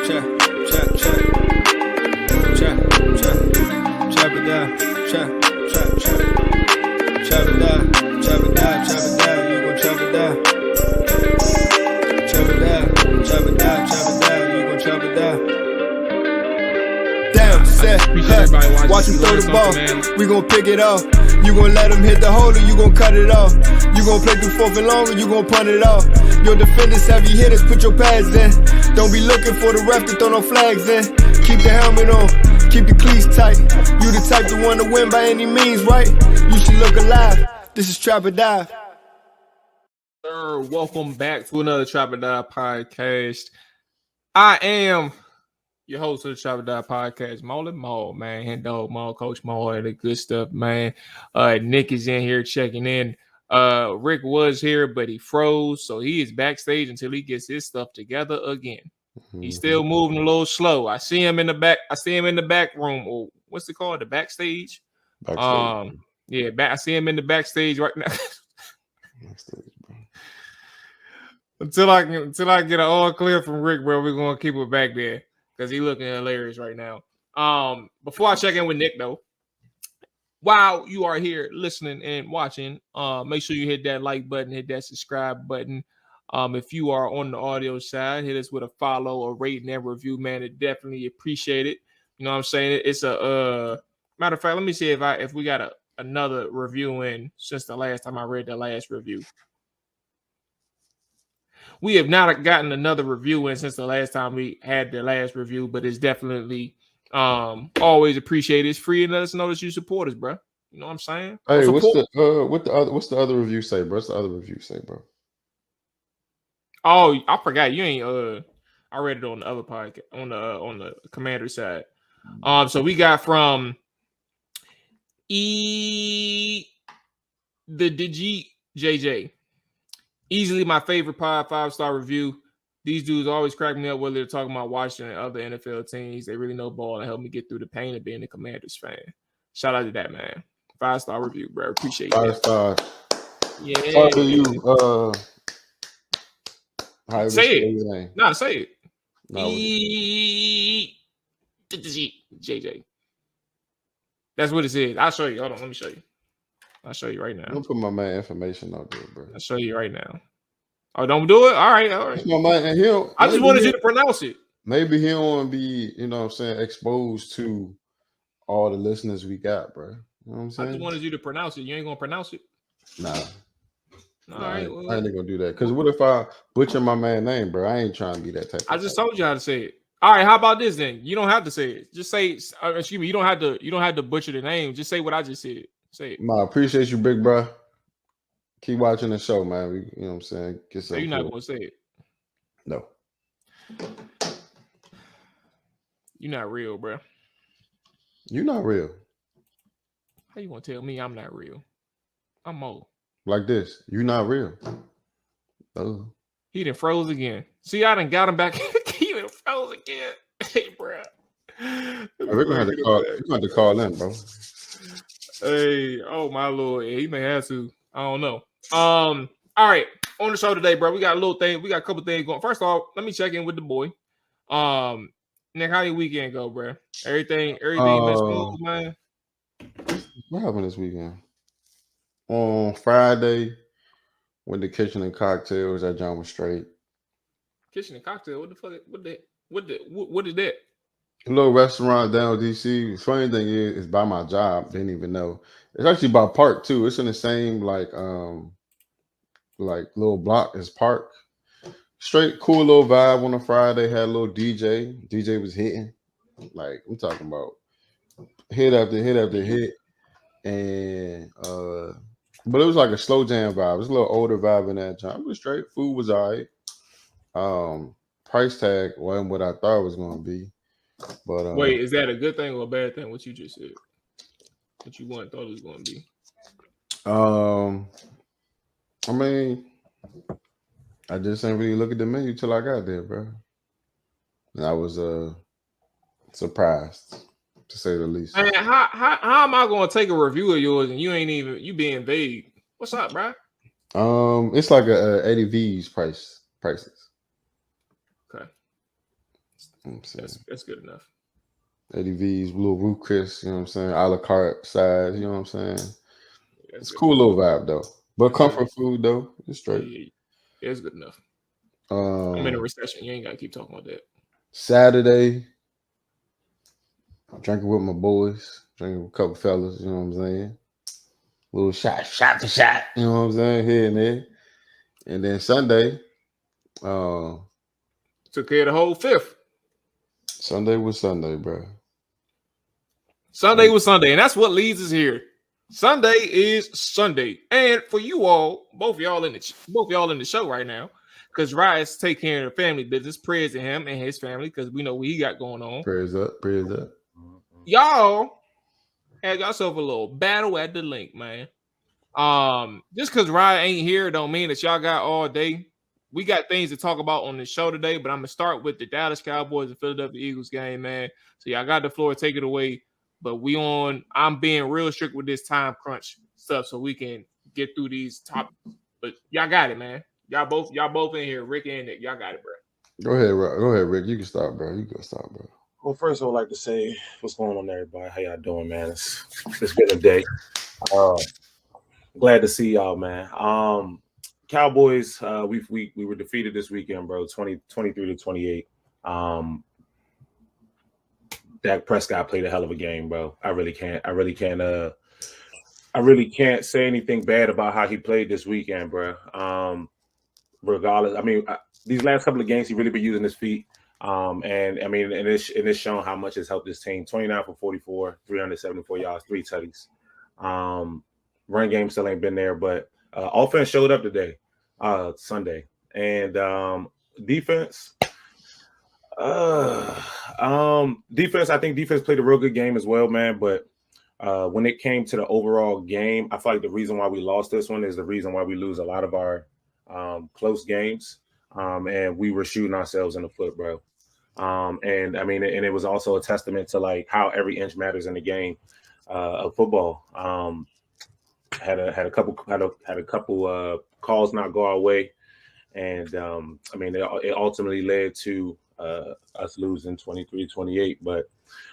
check, check, check, check, check, chop it down, check, check, check, chop it down, chop it down, chop it down, you gon' chop it down, chop it down, chop it down, chop it down, you gon' chop it down. Down, set, watch him throw the ball, man. We gon' pick it off. You gon' let him hit the hole or you gon' cut it off. You gon' play through fourth and long or you gon' punt it off. Your defenders, heavy hitters, put your pads in. Don't be looking for the ref to throw no flags in. Keep the helmet on, keep the cleats tight. You the type to want to win by any means, right? You should look alive. This is Trap or Dive. Sir, welcome back to another Trap or Dive podcast. I am your host of the Trap or Dive podcast, Maul, man. Hand dog, Maul, Coach Maul, and the good stuff, man. Nick is in here checking in. Rick was here, but he froze, so he is backstage until he gets his stuff together again. Mm-hmm. He's still moving a little slow. I see him in the back. I see him in the back room, or what's it called? The backstage. Yeah, I see him in the backstage right now. Backstage, bro. Until I get an all clear from Rick, bro, we're gonna keep it back there because he's looking hilarious right now. Before I check in with Nick, though, while you are here listening and watching, make sure you hit that like button, hit that subscribe button. If you are on the audio side, hit us with a follow, a rating, and review, man. It definitely appreciate it. You know what I'm saying? It's a matter of fact. Let me see if we got another review in since the last time I read the last review. We have not gotten another review in since the last time we had the last review, but it's definitely always appreciated. It's free and let us know that you support us, bro. You know what I'm saying? Hey, what's the other review say, bro? What's the other review say, bro? Oh, I forgot. You ain't I read it on the other podcast on the commander side. So we got from the DGJJ. Easily my favorite pod, 5-star review. These dudes always crack me up whether they're talking about Washington and other NFL teams. They really know ball and help me get through the pain of being a Commanders fan. Shout out to that, man. 5-star review, bro. Appreciate it. 5 star. Yeah. How do you say it. No, say it. No. JJ. That's what it says. I'll show you. Hold on, let me show you. I'll show you right now. Don't put my man information out there, bro. I'll show you right now. Oh, don't do it? All right. That's my man, and I just wanted you to pronounce it. Maybe he don't want to be, you know what I'm saying, exposed to all the listeners we got, bro. You know what I'm saying? I just wanted you to pronounce it. You ain't going to pronounce it? Nah. All right. Well, I ain't going to do that. Because what if I butcher my man's name, bro? I ain't trying to be that type of I just told you how to say it. All right, how about this then? You don't have to say it. Just say, excuse me, you don't have to butcher the name. Just say what I just said. Say it. I appreciate you, big bro. Keep watching the show, man. You know what I'm saying? So you're not going to say it? No. You're not real, bro. You're not real. How you going to tell me I'm not real? I'm Mo. Like this. You're not real. Oh. He done froze again. See, I done got him back. He done froze again. Hey, bro. We're going to have to call in, bro. Hey, oh my Lord. Yeah, he may have to. I don't know. All right. On the show today, bro, we got a little thing. We got a couple things going. First off, let me check in with the boy. Nick, how your weekend go, bro? Everything been smooth, man? What happened this weekend? On Friday, went to Kitchen and Cocktails. That John was straight. Kitchen and Cocktail? What the fuck? What is that? A little restaurant down in DC. The funny thing is, it's by my job. Didn't even know. It's actually by Park too. It's in the same like little block as Park. Straight cool little vibe on a Friday. Had a little DJ. DJ was hitting. Like I'm talking about hit after hit after hit. And but it was like a slow jam vibe. It was a little older vibe in that time. It was straight. Food was all right. Price tag wasn't what I thought it was gonna be. But wait, is that a good thing or a bad thing? What you just said? What you thought it was going to be? I mean, I just didn't really look at the menu till I got there, bro. And I was surprised, to say the least. Man, how am I going to take a review of yours and you being vague? What's up, bro? It's like a Eddie V's prices. Okay. That's good enough. Eddie V's little Root Chris, you know what I'm saying? A la carte size, you know what I'm saying? It's cool enough. little vibe though. But comfort food though, it's straight. Yeah, it's good enough. I'm in a recession. You ain't gotta keep talking about that. Saturday, I'm drinking with my boys, drinking with a couple fellas, you know what I'm saying? Little shot to shot, you know what I'm saying? Here and there. And then Sunday, took care of the whole fifth. Sunday was Sunday, bro. Sunday was Sunday, and that's what leads us here. Sunday is Sunday, and for you all, both y'all in the show right now, because Rice take care of the family business. Prayers to him and his family, because we know what he got going on. Prayers up. Y'all had yourself a little battle at the link, man. Just because Ryan ain't here don't mean that y'all got all day. We got things to talk about on the show today, but I'm gonna start with the Dallas Cowboys and Philadelphia Eagles game, man. So y'all got the floor, take it away. But I'm being real strict with this time crunch stuff so we can get through these topics. But y'all got it, man. Y'all both in here, Rick and Nick. Y'all got it, bro. Go ahead, Rick. You can start, bro. Well, first I would like to say what's going on, everybody. How y'all doing, man? It's been a day. Glad to see y'all, man. Cowboys, we were defeated this weekend, bro. 23-28. Dak Prescott played a hell of a game, bro. I really can't say anything bad about how he played this weekend, bro. Regardless, I mean, these last couple of games, he really been using his feet. And it's shown how much it's helped this team. 29 for 44, 374 yards, 3 tutties. Run game still ain't been there, but offense showed up today, Sunday. And defense, I think defense played a real good game as well, man. But when it came to the overall game, I feel like the reason why we lost this one is the reason why we lose a lot of our close games. And we were shooting ourselves in the foot, bro. And it was also a testament to like how every inch matters in the game of football. Had a couple calls not go our way, and it ultimately led to us losing 23-28. But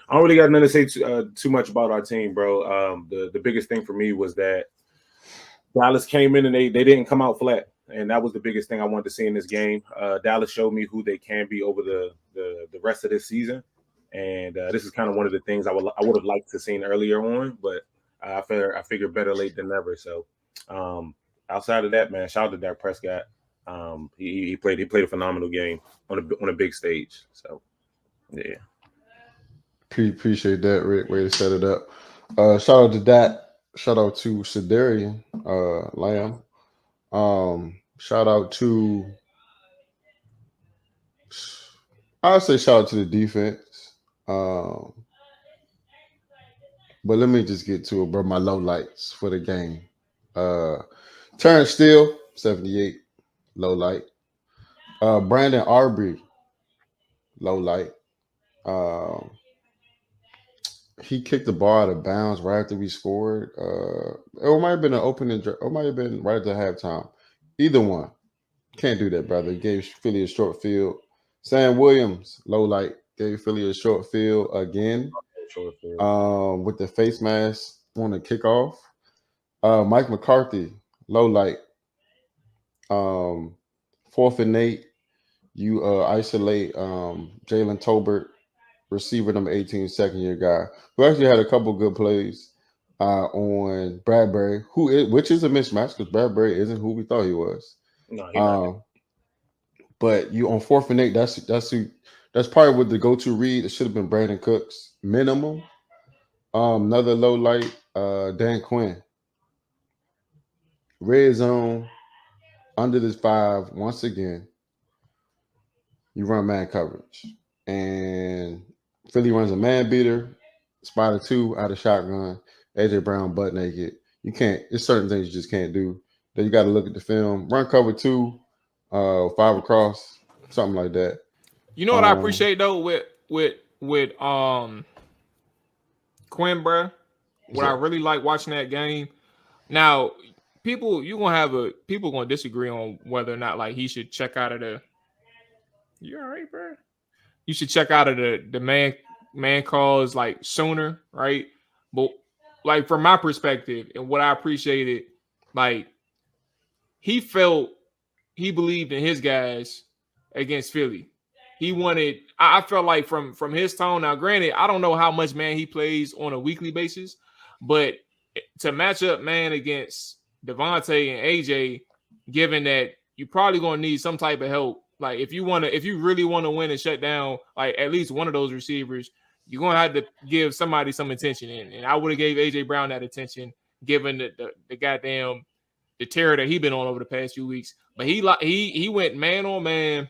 I don't really got nothing to say too much about our team, bro. The biggest thing for me was that Dallas came in and they didn't come out flat. And that was the biggest thing I wanted to see in this game. Dallas showed me who they can be over the rest of this season. And this is kind of one of the things I would have liked to seen earlier on, but I figured better late than never. So outside of that, man, shout out to Dak Prescott. He played a phenomenal game on a big stage. So yeah. Appreciate that, Rick. Way to set it up. Shout out to Dak. Shout out to Sedarian Lamb. Shout out to I'll say shout out to the defense. But let me just get to it, bro. My low lights for the game. Terrence Steele, 78, low light. Brandon Arbery, low light. He kicked the ball out of bounds right after we scored. It might have been an opening, it might have been right at the halftime. Either one. Can't do that, brother. Gave Philly a short field. Sam Williams, low light, gave Philly a short field again. With the face mask on the kickoff. Mike McCarthy, low light. 4th and 8. You isolate Jalen Tolbert, receiver number 18, second-year guy, who actually had a couple good plays on Bradbury, which is a mismatch because Bradbury isn't who we thought he was. No, but you on 4th and 8, that's probably what the go-to read. It should have been Brandon Cooks minimum. Another low light, Dan Quinn. Red zone, under this 5, once again, you run man coverage. And Philly runs a man beater, spot of 2 out of shotgun, AJ Brown butt naked. You can't, there's certain things you just can't do. Then you got to look at the film. Run cover 2, 5 across, something like that. You know what I appreciate though with Quinn, bro? What I really like watching that game. Now, people gonna disagree on whether or not like he should check out of the. You all right, bro? you should check out of the man calls like sooner, right? But like from my perspective and what I appreciated, like he believed in his guys against Philly. He wanted. I felt like from his tone. Now, granted, I don't know how much man he plays on a weekly basis, but to match up man against Devontae and AJ, given that you're probably going to need some type of help. Like if you really want to win and shut down like at least one of those receivers, you're going to have to give somebody some attention. And I would have gave AJ Brown that attention, given the goddamn the terror that he been on over the past few weeks. But he went man on man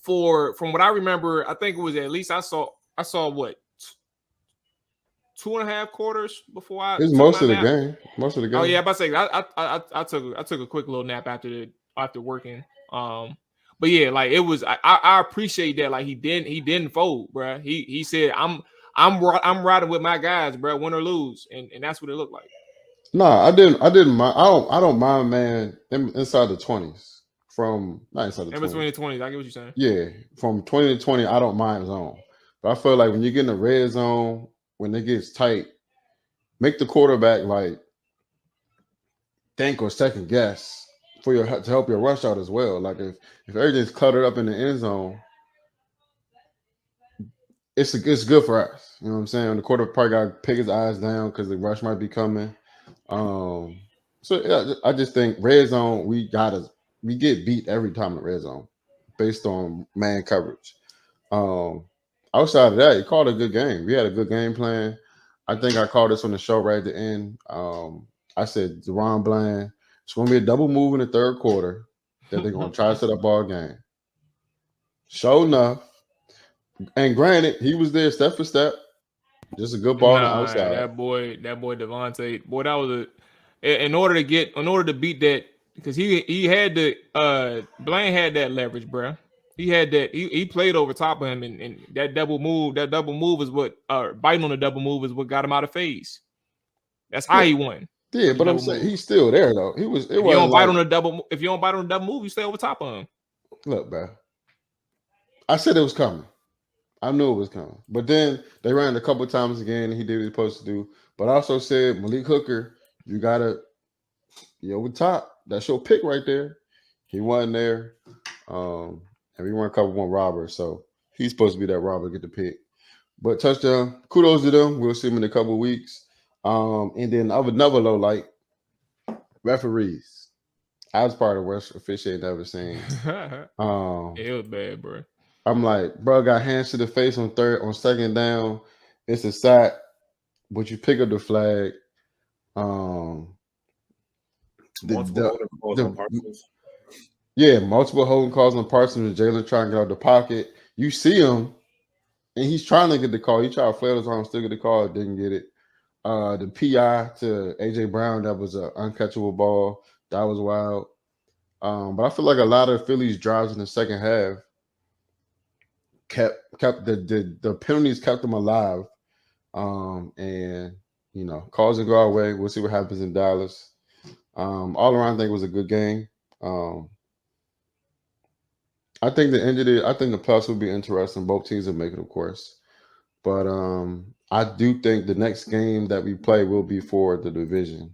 from what I remember. I think it was at least I saw what 2.5 quarters before I. It's most of the game. Most of the game. Oh yeah, I'm about to say I took a quick little nap after working. But yeah, like it was. I appreciate that. Like he didn't fold, bro. He said I'm riding with my guys, bro, win or lose, and that's what it looked like. Nah, I didn't mind. I don't mind, man. Inside the 20s, not inside the 20s. In between the 20s, I get what you're saying. Yeah, from 20 to 20, I don't mind zone. But I feel like when you get in the red zone, when it gets tight, make the quarterback like think or second guess to help your rush out as well. Like if everything's cluttered up in the end zone, it's good for us. You know what I'm saying? The quarterback probably got to pick his eyes down because the rush might be coming. So yeah, I just think red zone we get beat every time in the red zone based on man coverage. Outside of that, he called a good game. We had a good game plan. I think I called this on the show right at the end. I said Deron Bland, it's going to be a double move in the third quarter that they're going to try to set up all game. Sure enough, and granted, he was there step for step. Just a good ball on the outside. That boy Devontae, boy, that was in order to beat that, because he had Blaine had that leverage, bro. He had that. He played over top of him, and that double move is what biting on the double move is what got him out of phase. That's how he won. Yeah, but I'm saying he's still there though. If you don't bite on the double move, you stay over top of him. Look, bro. I said it was coming. I knew it was coming. But then they ran a couple of times again, and he did what he was supposed to do. But I also said, Malik Hooker, you gotta over top. That's your pick right there. He wasn't there. And we won a couple more robbers, so he's supposed to be that robber, get the pick. But touchdown, kudos to them. We'll see him in a couple of weeks. And then another low light, referees. I was part of the worst officiating I've ever seen. It was bad, bro. I'm like, bro, got hands to the face on second down. It's a sack, but you pick up the flag. Multiple holding calls on Parsons and Jalen trying to get out of the pocket. You see him, and he's trying to get the call. He tried to flail his arm, still get the call, didn't get it. The PI to AJ Brown, that was an uncatchable ball. That was wild. But I feel like a lot of Phillies drives in the second half kept the penalties kept them alive. And calls and go our way. We'll see what happens in Dallas. All around, I think it was a good game. I think the plus will be interesting. Both teams will make it, of course. But I do think the next game that we play will be for the division.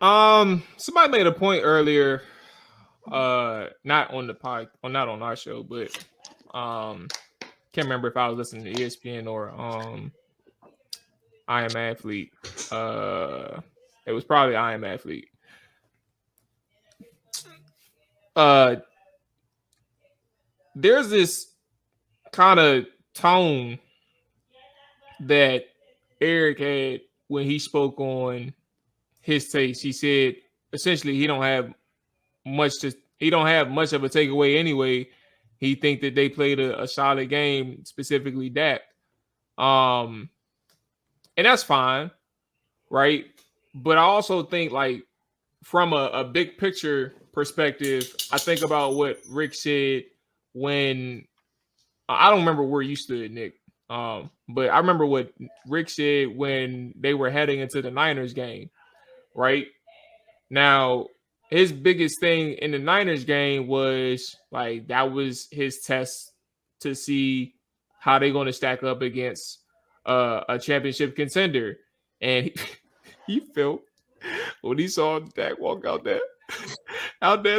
Somebody made a point earlier, not on the pod, or not on our show, but can't remember if I was listening to ESPN or I Am Athlete. It was probably I Am Athlete. There's this kind of tone that Eric had when he spoke on his takes. He said essentially he don't have much of a takeaway anyway. He think that they played a solid game, specifically Dak. And that's fine, right? But I also think, like, from a big picture perspective, I think about what Rick said when I don't remember where you stood, Nick. But I remember what Rick said when they were heading into the Niners game, right? Now, his biggest thing in the Niners game was like that was his test to see how they're going to stack up against a championship contender. And he felt when he saw Dak walk out there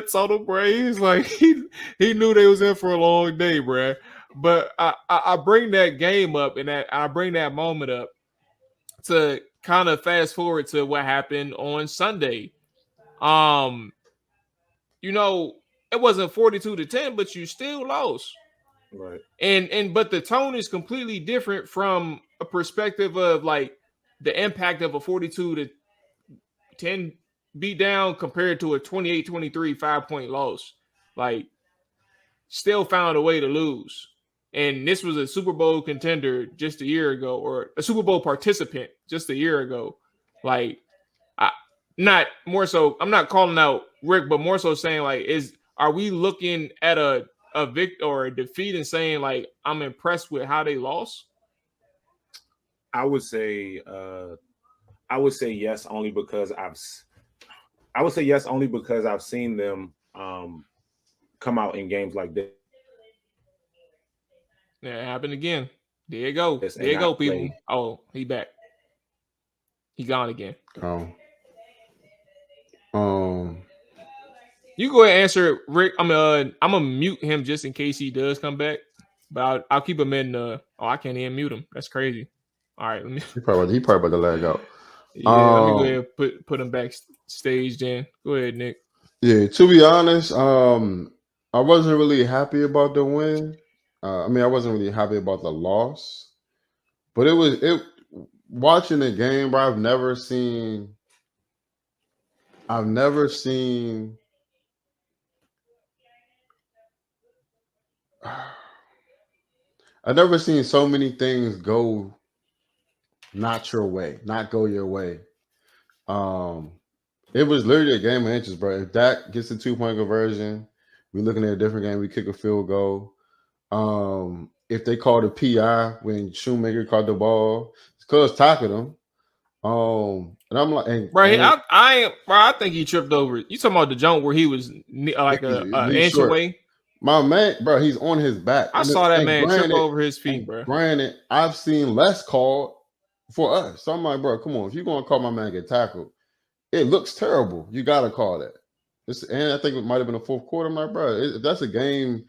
tunnel, bro, he's like he knew they was in for a long day, bro. But I bring that game up and I bring that moment up to kind of fast forward to what happened on Sunday. You know, it wasn't 42-10, but you still lost. Right. But the tone is completely different from a perspective of like the impact of a 42-10 beat down compared to a 28-23 5-point loss. Like, still found a way to lose. And this was a Super Bowl contender just a year ago, or a Super Bowl participant just a year ago. Like, I'm not calling out Rick, but more so saying like, are we looking at a victory or a defeat and saying like, I'm impressed with how they lost? I would say yes, only because I've seen them come out in games like this. Yeah, it happened again. There you go. There you go, people. Play. Oh, he back. He gone again. You go ahead and answer, Rick. I'm gonna mute him just in case he does come back, but I'll keep him in. I can't even mute him. That's crazy. All right, let me. He probably about to lag out. Yeah, let me go ahead and put him backstage. Then go ahead, Nick. Yeah, to be honest, I wasn't really happy about the win. I wasn't really happy about the loss, but watching the game, bro. I've never seen so many things go not your way, not go your way. It was literally a game of inches, bro. If Dak gets a 2-point conversion, we're looking at a different game. We kick a field goal. If they called a PI when Shoemaker caught the ball, it's because tackled him. And I'm like, I think he tripped over. You talking about the jump where he was like an inch away? My man, bro, he's on his back. I saw that man trip over his feet, bro. Granted, I've seen less called for us. So I'm like, bro, come on. If you're going to call my man get tackled, it looks terrible. You got to call that. And I think it might have been a fourth quarter. I'm like, bro, if that's a game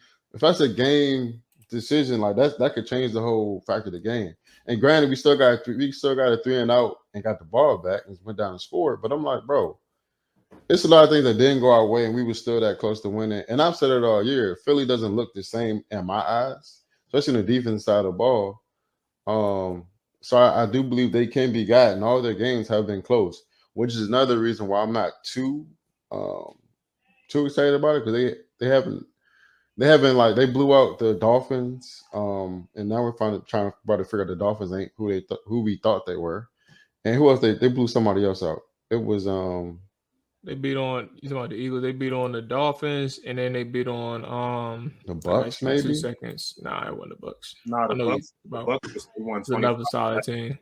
decision, like that could change the whole factor of the game. And granted, we still got a 3-and-out and got the ball back and went down and scored. But I'm like, bro, it's a lot of things that didn't go our way, and we were still that close to winning. And I've said it all year. Philly doesn't look the same in my eyes, especially in the defense side of the ball. So I do believe they can be gotten. All their games have been close, which is another reason why I'm not too excited about it, because they haven't like, they blew out the Dolphins, and now we're trying to figure out the Dolphins ain't who we thought they were, and who else they blew somebody else out. It was they beat on, you talking about the Eagles? They beat on the Dolphins, and then they beat on the Bucks. Maybe 2 seconds. Nah, it wasn't the Bucks. Nah, the Bucks was another solid team.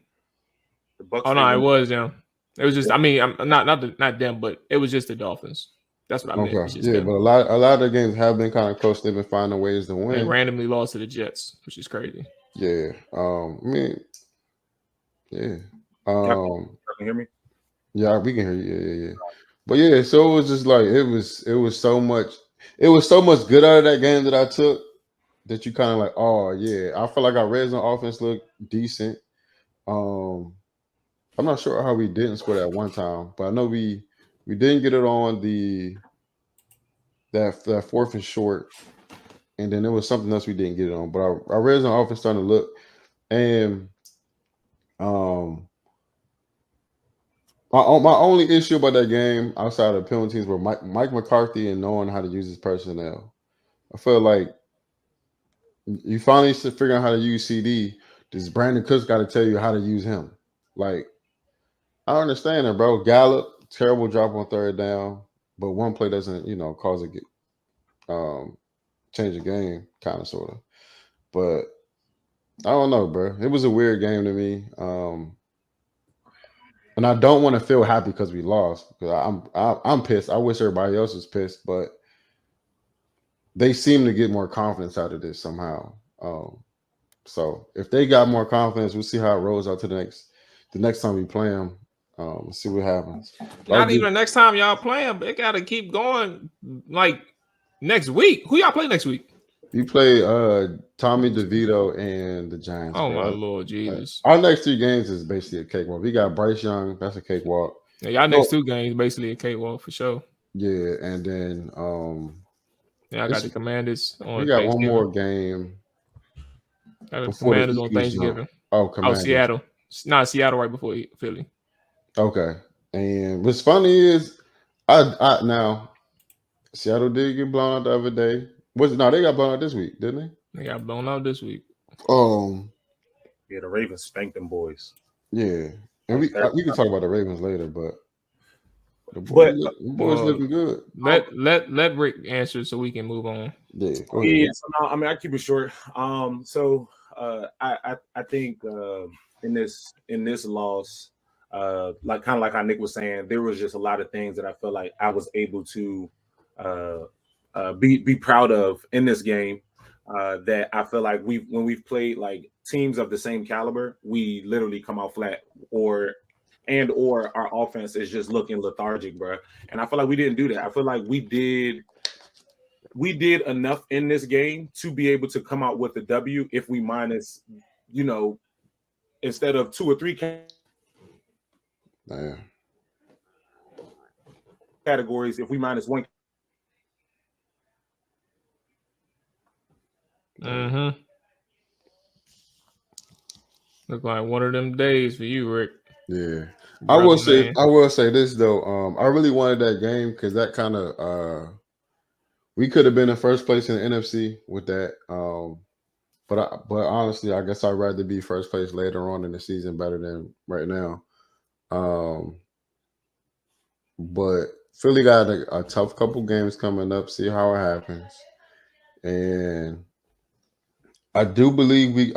The Bucks. Oh no, it was them. It was just, I'm not them, but it was just the Dolphins. That's what I meant. Okay. Yeah, but a lot of the games have been kind of close. They've been finding ways to win. They randomly lost to the Jets, which is crazy. Yeah. Yeah. Can you hear me? Yeah, we can hear you. Yeah. But yeah, so it was just like it was so much good out of that game that I took that you kind of like, oh yeah. I feel like our red zone offense looked decent. I'm not sure how we didn't score that one time, but I know we didn't get it on that 4th and short, and then there was something else we didn't get it on. But our red zone offense starting to look, and my only issue about that game outside of penalties were Mike McCarthy and knowing how to use his personnel. I feel like you finally figure out how to use CD. Does Brandon Cooks got to tell you how to use him? Like, I don't understand it, bro. Gallup, terrible drop on 3rd down, but one play doesn't, cause a change the game, kind of, sort of. But I don't know, bro. It was a weird game to me. And I don't want to feel happy because we lost. Because I'm pissed. I wish everybody else was pissed, but they seem to get more confidence out of this somehow. So if they got more confidence, we'll see how it rolls out to the next time we play them. See what happens. Not even the next time y'all play them, they gotta keep going. Like next week, who y'all play next week? We play Tommy DeVito and the Giants. Oh bro. my Lord Jesus! Our next 3 games is basically a cakewalk. We got Bryce Young, that's a cakewalk. Yeah, y'all next 2 games basically a cakewalk for sure. Yeah, and then I got the Commanders on. We got one more game. Got the Commanders on Thanksgiving. Commanders. Seattle. Not Seattle right before Philly. Okay. And what's funny is I now Seattle did get blown out the other day. They got blown out this week, didn't they? They got blown out this week. Yeah, the Ravens spanked them boys. Yeah. And we can talk about the Ravens later, but the boys looking good. Let Rick answer so we can move on. Yeah. So now, I mean, I keep it short. I think in this loss, like how Nick was saying, there was just a lot of things that I felt like I was able to be proud of in this game. That I feel like when we've played like teams of the same caliber, we literally come out flat, or our offense is just looking lethargic, bro. And I feel like we didn't do that. I feel like we did enough in this game to be able to come out with a W if we minus, instead of 2 or 3 categories, if we minus 1. Look like one of them days for you, Rick. Yeah. I will say this though. I really wanted that game because that kind of we could have been in first place in the NFC with that. But honestly, I guess I'd rather be first place later on in the season better than right now. But Philly got a tough couple games coming up. See how it happens, and I do believe we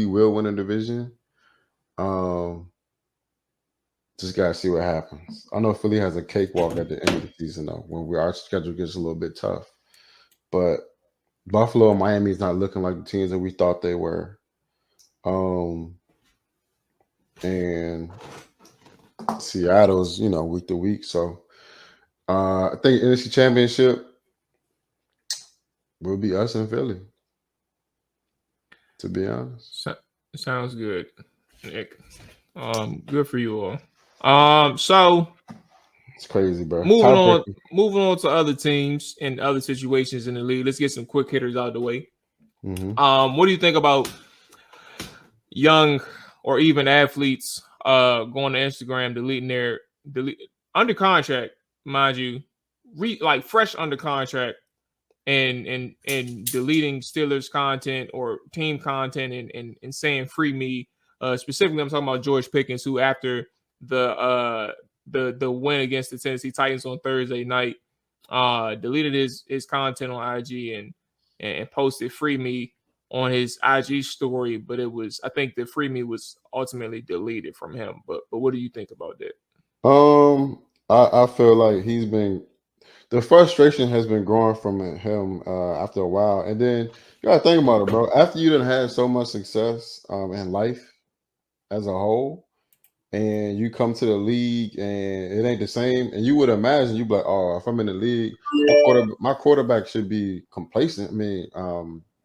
will win a division. Just gotta see what happens. I know Philly has a cakewalk at the end of the season though, when our schedule gets a little bit tough. But Buffalo and Miami is not looking like the teams that we thought they were. And Seattle's, week to week. So I think NFC Championship will be us and Philly. To be honest. Sounds good, Nick. Good for you all. So it's crazy, bro. Moving on to other teams and other situations in the league. Let's get some quick hitters out of the way. What do you think about young or even athletes going to Instagram, deleting under contract, mind you, fresh under contract, and deleting Steelers content or team content and saying free me. Specifically, I'm talking about George Pickens, who after the win against the Tennessee Titans on Thursday night, deleted his content on IG and posted free me on his IG story. But I think the free me was ultimately deleted from him. But what do you think about that? I feel like the frustration has been growing from him after a while. And then you gotta think about it, bro. After you done had so much success in life as a whole, and you come to the league and it ain't the same, and you would imagine you'd be like, oh, if I'm in the league, my quarterback should be complacent. I mean,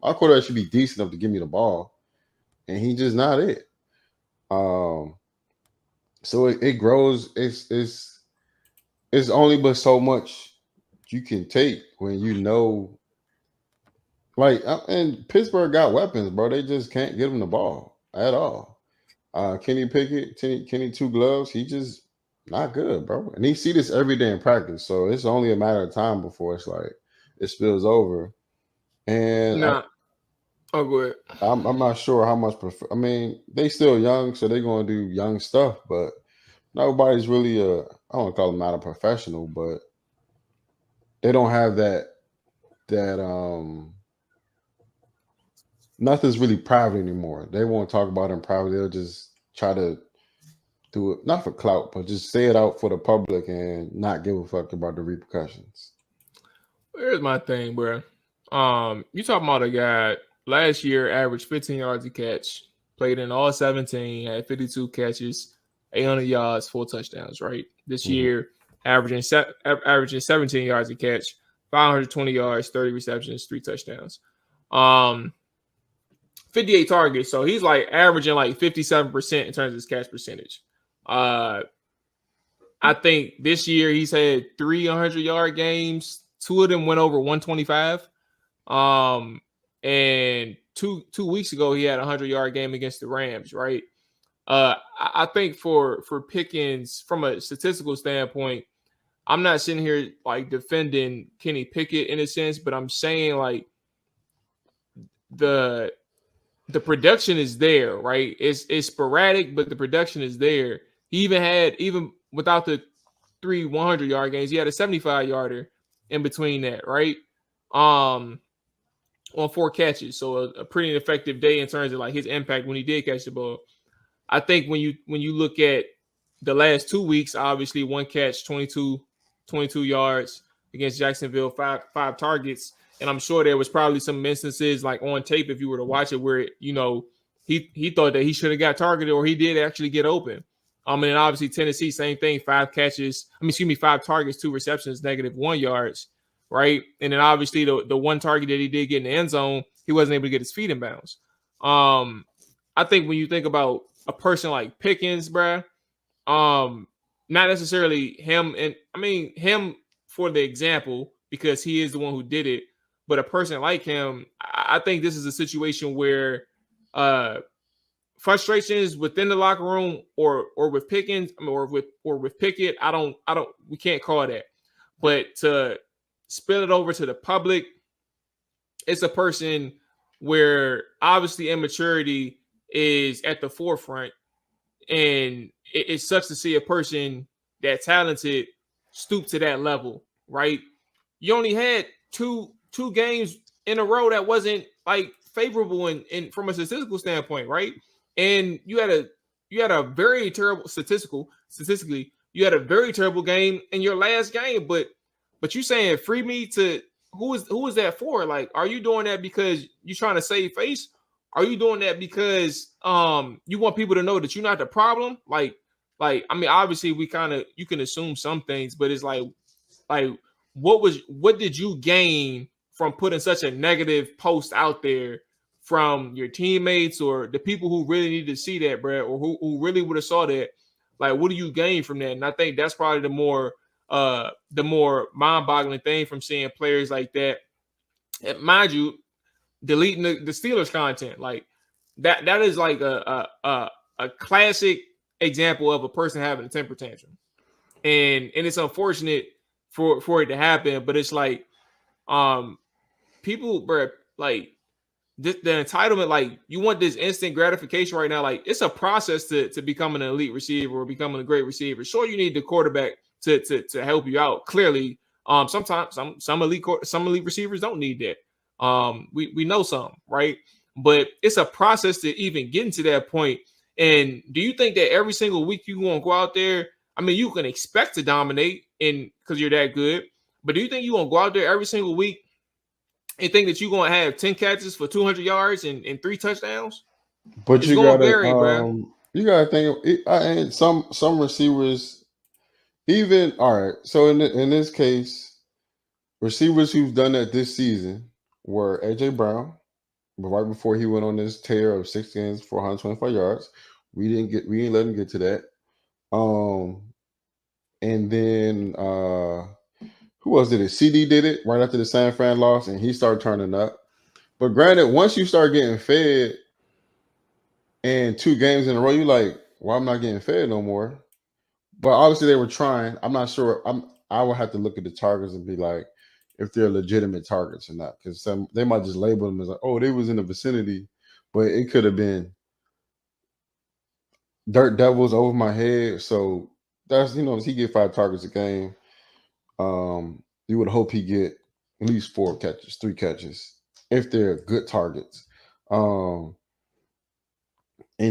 my quarterback should be decent enough to give me the ball, and he's just not it. So it grows. It's only but so much you can take when and Pittsburgh got weapons, bro. They just can't give him the ball at all. Kenny Pickett, Kenny Two Gloves, he just not good, bro. And he see this every day in practice, so it's only a matter of time before it's like it spills over. And go ahead. I'm not sure how much. I mean, they still young, so they're gonna do young stuff, but nobody's really I don't want to call them not a professional, but they don't have that nothing's really private anymore. They won't talk about it in private. They'll just try to do it, not for clout, but just say it out for the public and not give a fuck about the repercussions. Here's my thing, bro. You talking about a guy last year averaged 15 yards a catch, played in all 17, had 52 catches, 800 yards, 4 touchdowns, right? This year, averaging 17 yards a catch, 520 yards, 30 receptions, 3 touchdowns. 58 targets. So he's like averaging like 57% in terms of his catch percentage. I think this year he's had 300-yard games. 2 of them went over 125. And two weeks ago he had a 100-yard game against the Rams, right? I think for Pickens, from a statistical standpoint, I'm not sitting here like defending Kenny Pickett in a sense, but I'm saying like the production is there, right? It's sporadic, but the production is there. He even without the 3 100-yard games, he had a 75-yarder in between that, right? On 4 catches, so a pretty effective day in terms of like his impact when he did catch the ball. I think when you look at the last 2 weeks, obviously 1 catch, 22 yards against Jacksonville, five targets. And I'm sure there was probably some instances like on tape, if you were to watch it, where, you know, he thought that he should have got targeted or he did actually get open. And obviously Tennessee, same thing, 5 targets, 2 receptions, -1 yards, right? And then obviously the 1 target that he did get in the end zone, he wasn't able to get his feet in bounds. I think when you think about a person like Pickens, bruh, not necessarily him, and him for the example, because he is the one who did it, but a person like him, I think this is a situation where frustrations within the locker room or with Pickens, or with Pickett, we can't call that. But to spill it over to the public, it's a person where obviously immaturity is at the forefront, and it sucks to see a person that talented stoop to that level, right? You only had two games in a row that wasn't like favorable in from a statistical standpoint, right? And you had a very terrible statistically, you had a very terrible game in your last game, but you saying free me to who is that for? Like, are you doing that because you're trying to save face? Are you doing that because you want people to know that you're not the problem? Like obviously you can assume some things, but it's like what did you gain from putting such a negative post out there from your teammates or the people who really need to see that, bro, or who really would have saw that? Like, what do you gain from that? And I think that's probably the more mind-boggling thing from seeing players like that. And mind you, deleting the Steelers content, like that is like a classic example of a person having a temper tantrum, and it's unfortunate for it to happen, but it's like people, bro, like the entitlement, like you want this instant gratification right now. Like, it's a process to becoming an elite receiver or becoming a great receiver. Sure, you need the quarterback to help you out. Clearly, sometimes some elite receivers don't need that. We know some, right? But it's a process to even get into that point. And do you think that every single week you gonna go out there? I mean, you can expect to dominate because you're that good, but do you think you gonna go out there every single week and think that you're gonna have 10 catches for 200 yards and 3 touchdowns? But it's you gonna gotta vary, bro. You gotta think. And some receivers, even all right. So in this case, receivers who've done that this season were AJ Brown, but right before he went on this tear of 6 games for 125 yards. We didn't let him get to that. And then who else did it? CD did it right after the San Fran loss, and he started turning up. But granted, once you start getting fed and 2 games in a row, you're like, well, I'm not getting fed no more. But obviously they were trying. I'm not sure. I will have to look at the targets and be like, if they're legitimate targets or not, because they might just label them as like, oh, they was in the vicinity, but it could have been dirt devils over my head. So that's, he get 5 targets a game. You would hope he get at least 4 catches, 3 catches, if they're good targets. And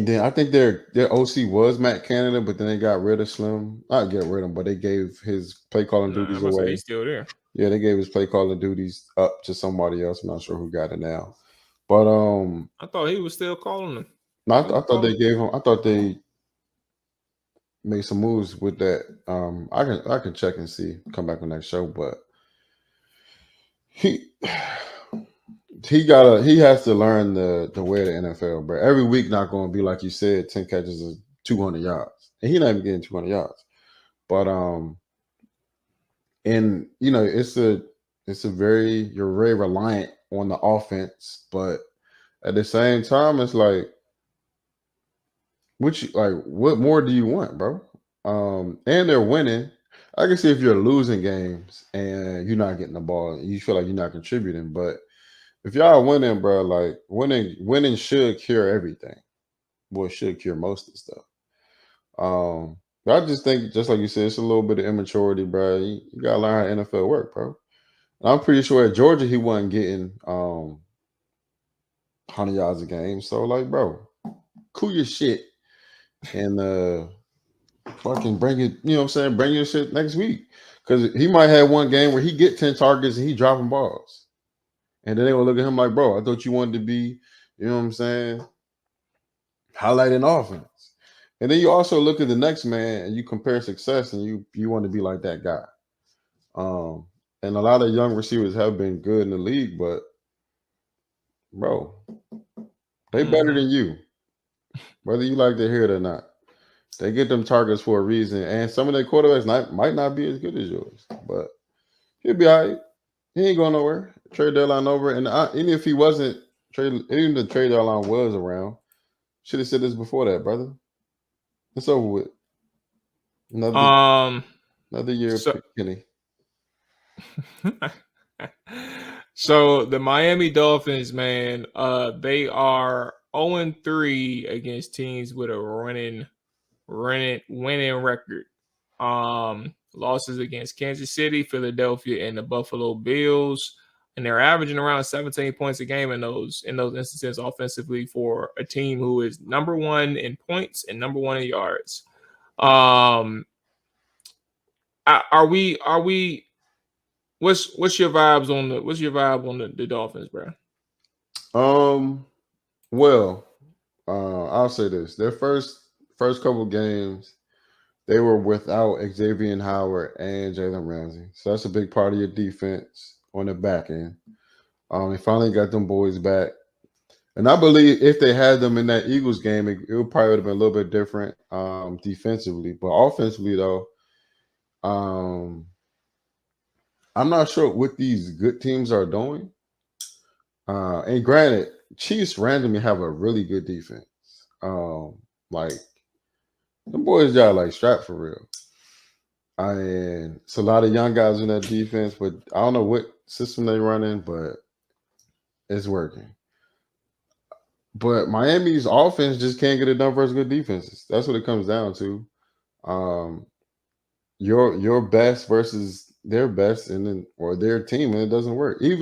then I think their OC was Matt Canada, but then they got rid of Slim. Not get rid of him, but they gave his play calling duties away. He's still there. Yeah, they gave his play calling duties up to somebody else. I'm not sure who got it now. But I thought he was still calling them. no, I thought they gave him. I thought they made some moves with that. I can check and see. Come back on that show, but he has to learn the way of the NFL, bro. Every week not going to be like you said, 10 catches is 200 yards, and he's not even getting 200 yards. But and you know you're very reliant on the offense, but at the same time, it's like what more do you want, bro? And they're winning. I can see if you're losing games and you're not getting the ball, and you feel like you're not contributing, but if y'all winning, bro, like winning should cure everything. Well, it should cure most of the stuff. But I just think, just like you said, it's a little bit of immaturity, bro. You gotta learn how NFL work, bro. And I'm pretty sure at Georgia he wasn't getting 100 yards a game. So, like, bro, cool your shit and fucking bring it. You know what I'm saying? Bring your shit next week, because he might have one game where he get 10 targets and he dropping balls. And then they will look at him like, bro, I thought you wanted to be, you know what I'm saying, highlighting offense. And then you also look at the next man and you compare success, and you want to be like that guy. And a lot of young receivers have been good in the league, but bro, they better than you, whether you like to hear it or not. They get them targets for a reason, and some of their quarterbacks might not be as good as yours, but he'll be all right. He ain't going nowhere. Trade deadline over, and even if he wasn't even the trade deadline was around, should have said this before that, brother. It's over with. Another year of Kenny. So the Miami Dolphins, man, they are 0-3 against teams with a winning record. Losses against Kansas City, Philadelphia, and the Buffalo Bills, and they're averaging around 17 points a game in those instances offensively for a team who is number one in points and number one in yards. Are we? What's your vibes on the Dolphins, bro? Well, I'll say this: their first couple games, they were without Xavier Howard and Jalen Ramsey, so that's a big part of your defense on the back end. They finally got them boys back, and I believe if they had them in that Eagles game, it would probably have been a little bit different defensively, but offensively though, I'm not sure what these good teams are doing. And granted, Chiefs randomly have a really good defense. Like them boys got like strapped for real. And it's a lot of young guys in that defense, but I don't know what system they running, but it's working. But Miami's offense just can't get it done versus good defenses. That's what it comes down to. Your best versus their best, and then or their team, and it doesn't work. I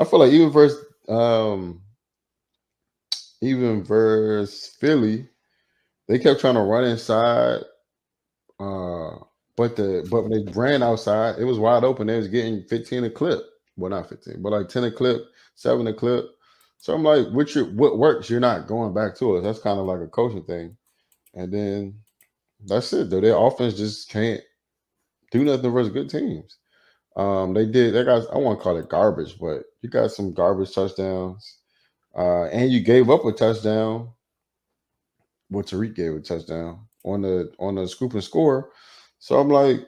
feel like even versus Philly, they kept trying to run inside. But when they ran outside, it was wide open. They was getting 15 a clip. Well, not 15, but like 10 a clip, 7 a clip. So I'm like, what works? You're not going back to us. That's kind of like a coaching thing. And then that's it, though. Their offense just can't do nothing versus good teams. They got, I want to call it garbage, but you got some garbage touchdowns. And you gave up a touchdown. Well, Tariq gave a touchdown on the scoop and score. So I'm like,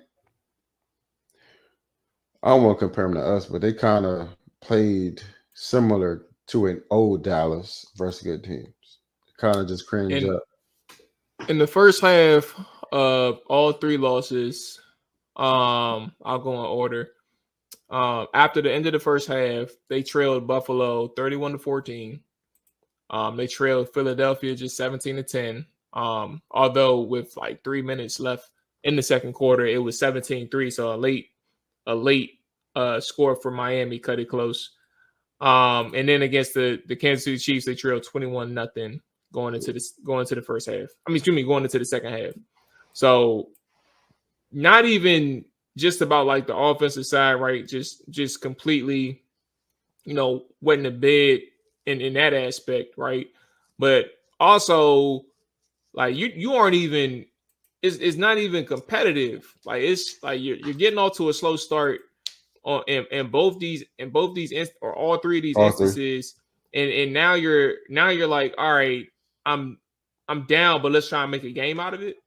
I don't want to compare them to us, but they kind of played similar to an old Dallas versus good teams. Kind of just cringe up. In the first half of all three losses, I'll go in order. After the end of the first half, they trailed Buffalo 31-14. They trailed Philadelphia just 17-10. Although with like 3 minutes left in the second quarter, it was 17-3. So a late score for Miami cut it close. And then against the Kansas City Chiefs, they trailed 21-0 going into the first half. Going into the second half. So not even just about like the offensive side, right? Just completely, wetting the bed in that aspect, right? But also, like you aren't even. It's not even competitive. Like it's like you're getting off to a slow start on in both these or all three of these All three. instances, and now you're like, all right, I'm down, but let's try and make a game out of it.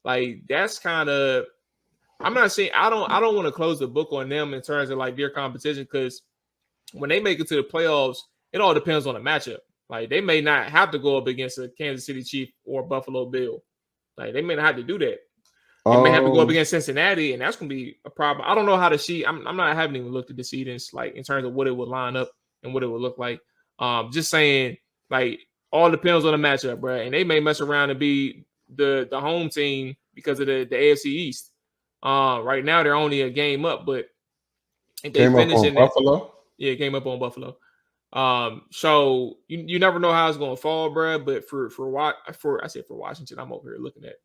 Like that's kind of. I'm not saying I don't want to close the book on them in terms of like their competition, because when they make it to the playoffs, it all depends on the matchup. Like they may not have to go up against a Kansas City Chief or Buffalo Bill. Like they may not have to do that. They may have to go up against Cincinnati, and that's going to be a problem. I don't know how the sheet. I haven't even looked at the seedings, like in terms of what it would line up and what it would look like. Just saying, like all depends on the matchup, bro. And they may mess around and be the home team because of the AFC East. Right now they're only a game up, but if they finish in Buffalo. Yeah, came up on Buffalo. So you never know how it's going to fall, bro. But for Washington, I'm over here looking at.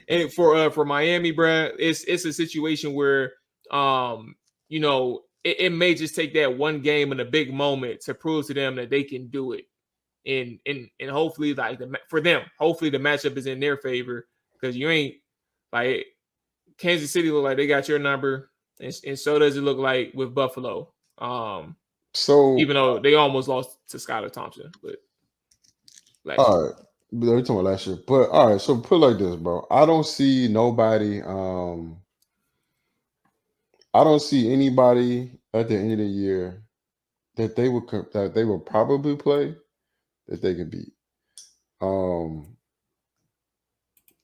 And for Miami, bro, it's a situation where it may just take that one game in a big moment to prove to them that they can do it, and hopefully hopefully the matchup is in their favor, because you ain't like Kansas City look like they got your number, and so does it look like with Buffalo. So even though they almost lost to Skylar Thompson, but all right. We're talking about last year, but all right. So put it like this, bro. I don't see nobody. I don't see anybody at the end of the year that they would probably play that they can beat.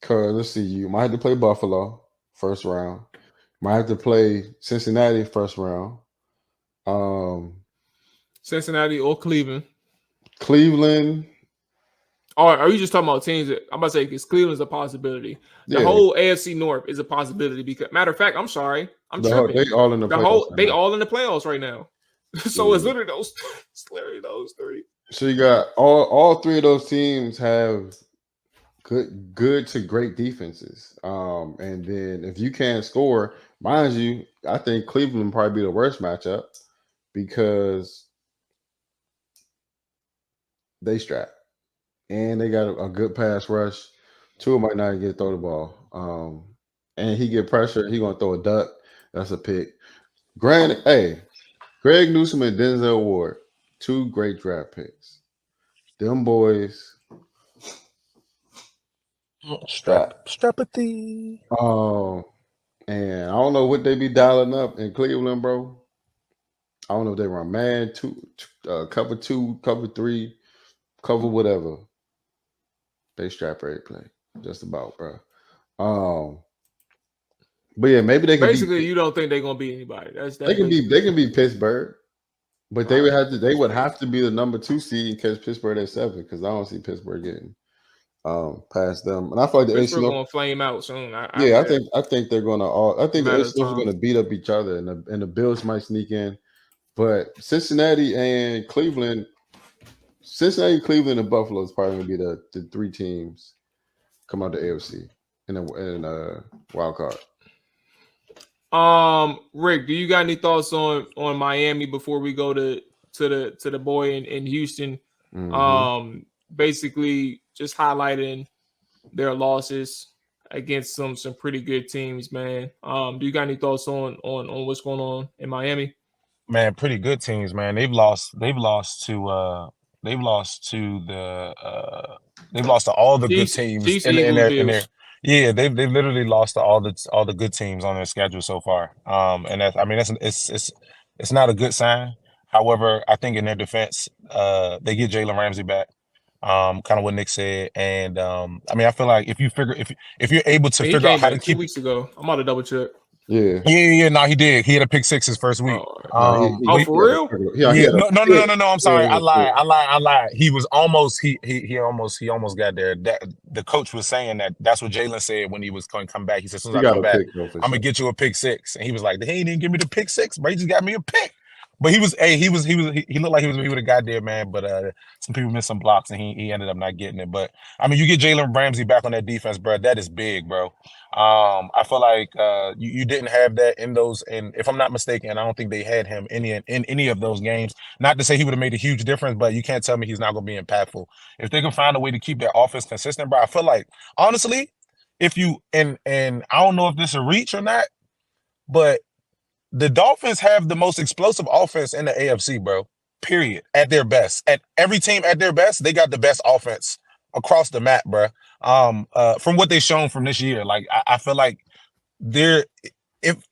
Cause let's see, you might have to play Buffalo first round. Might have to play Cincinnati first round. Cincinnati or Cleveland. Cleveland. Or are you just talking about teams that I'm about to say, because Cleveland's a possibility. The whole AFC North is a possibility, because matter of fact, I'm sorry. Tripping. They all in the playoffs. They all in the playoffs right now. So it's literally those three. So you got all three of those teams have good to great defenses. And then if you can't score, mind you, I think Cleveland probably be the worst matchup because they strap. And they got a good pass rush. Tua might not get throw the ball. And he get pressure. He gonna throw a duck. That's a pick. Greg Newsome and Denzel Ward, 2 great draft picks. Them boys Strapathy. And I don't know what they be dialing up in Cleveland, bro. I don't know if they run man, cover 2, cover 3, cover whatever. They strap ready to play, just about, bro. But yeah, maybe they can. Basically, you don't think they're gonna beat anybody. They can be Pittsburgh, but they would have to be the number 2 seed and catch Pittsburgh at 7, because I don't see Pittsburgh getting past them. And I feel like the Pittsburgh gonna flame out soon. I think they're gonna I think the AFC are gonna beat up each other, and the Bills might sneak in, but Cincinnati, Cleveland, and Buffalo is probably gonna be the 3 teams come out the AFC in a wild card. Rick, do you got any thoughts on Miami before we go to the boy in Houston? Mm-hmm. Basically just highlighting their losses against some pretty good teams, man. Do you got any thoughts on what's going on in Miami? Man, pretty good teams, man. They've lost to all the good teams in their yeah, they've literally lost to all the good teams on their schedule so far. And it's not a good sign. However, I think in their defense, they get Jalen Ramsey back. Kind of what Nick said, and I feel like if you're able to figure out how to keep 2 weeks ago, I'm about to double check. Yeah. No, he did. He had a pick 6 his first week. For real? Yeah. No. I'm sorry. I lied. He was almost. He almost got there. The coach was saying that's what Jalen said when he was going to come back. He said, as soon as I come back, I'm gonna get you a pick 6. And he was like, he didn't give me the pick 6, but he just got me a pick. But he looked like he would have got there, man. But some people missed some blocks, and he ended up not getting it. But I mean, you get Jalen Ramsey back on that defense, bro. That is big, bro. I feel like you didn't have that in those, and if I'm not mistaken, I don't think they had him in any of those games. Not to say he would have made a huge difference, but you can't tell me he's not going to be impactful. If they can find a way to keep their offense consistent, bro, I feel like honestly, if you and I don't know if this is a reach or not, but the Dolphins have the most explosive offense in the AFC, bro. Period. At their best. At every team at their best, they got the best offense across the map, bro. From what they've shown from this year, like I feel like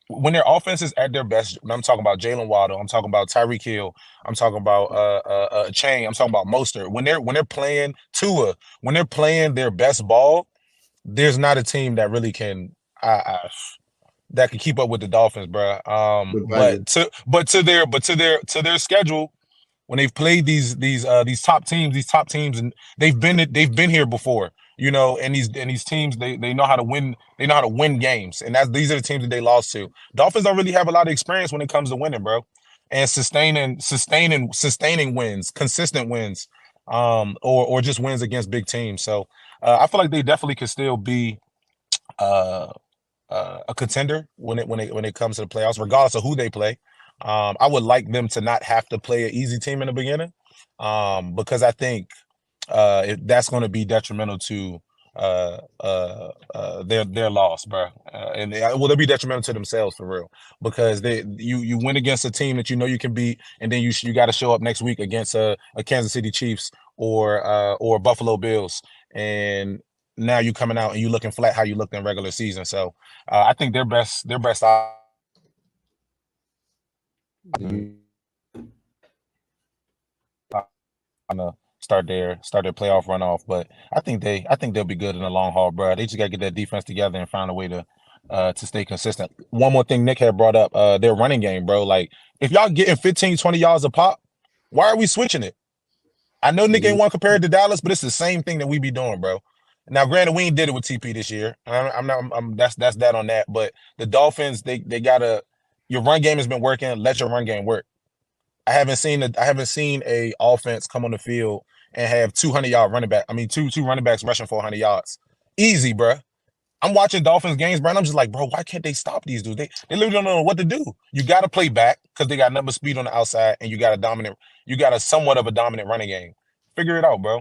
when their offense is at their best, I'm talking about Jalen Waddle, I'm talking about Tyreek Hill, I'm talking about Chain, I'm talking about Mostert. When they're playing Tua, when they're playing their best ball, there's not a team that really can that can keep up with the Dolphins, bro. But to their schedule, when they've played these top teams, and they've been here before, you know, and these teams they know how to win. They know how to win games, and these are the teams that they lost to. Dolphins don't really have a lot of experience when it comes to winning, bro, and sustaining wins, consistent wins, or just wins against big teams. So I feel like they definitely could still be a contender when it comes to the playoffs, regardless of who they play. I would like them to not have to play an easy team in the beginning, because I think that's going to be detrimental to their loss, bro. And they'll be detrimental to themselves for real, because you win against a team that you know you can beat, and then you got to show up next week against a Kansas City Chiefs or Buffalo Bills, and now you coming out and you looking flat how you looked in regular season. So I think their best start their playoff run off, but I think they'll be good in the long haul, bro. They just gotta get that defense together and find a way to stay consistent. One more thing Nick had brought up, their running game, bro. Like if y'all getting 15, 20 yards a pop, why are we switching it? I know Nick ain't want to compare it to Dallas, but it's the same thing that we be doing, bro. Now, granted, we ain't did it with TP this year. That's that on that. But the Dolphins, they gotta. Your run game has been working. Let your run game work. I haven't seen a offense come on the field and have 200-yard running back. I mean, two running backs rushing 400 yards. Easy, bro. I'm watching Dolphins games, bro, and I'm just like, bro, why can't they stop these dudes? They literally don't know what to do. You got to play back because they got number speed on the outside, and you got a somewhat of a dominant running game. Figure it out, bro.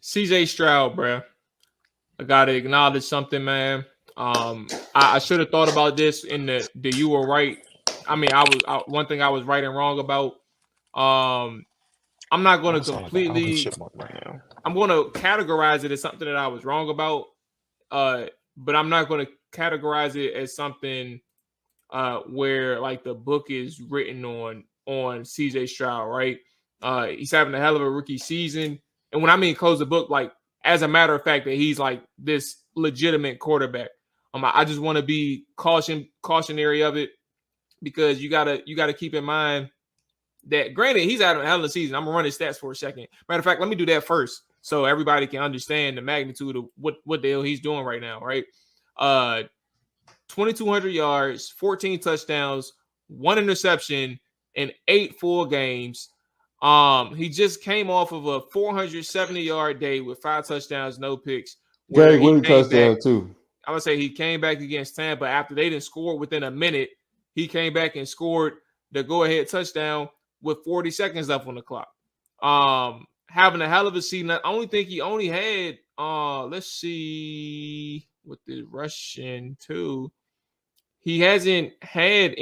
CJ Stroud, bro. I gotta acknowledge something, man. I should have thought about this in the you were right. I mean, one thing I was right and wrong about. I'm not going to completely. I'm going to categorize it as something that I was wrong about. But I'm not going to categorize it as something where like the book is written on CJ Stroud, right? He's having a hell of a rookie season. And when I mean close the book, like as a matter of fact that he's like this legitimate quarterback. I just want to be cautionary of it, because you gotta keep in mind that granted he's having a hell of a season. I'm gonna run his stats for a second. Matter of fact, let me do that first so everybody can understand the magnitude of what the hell he's doing right now, right? 2,200 yards, 14 touchdowns, 1 interception in 8 full games. He just came off of a 470-yard day with 5 touchdowns, no picks. Greg Williams touchdown too. I would say he came back against Tampa after they didn't score within a minute. He came back and scored the go-ahead touchdown with 40 seconds left on the clock. Having a hell of a season. I only think he only had, let's see, with the rushing too. He hasn't had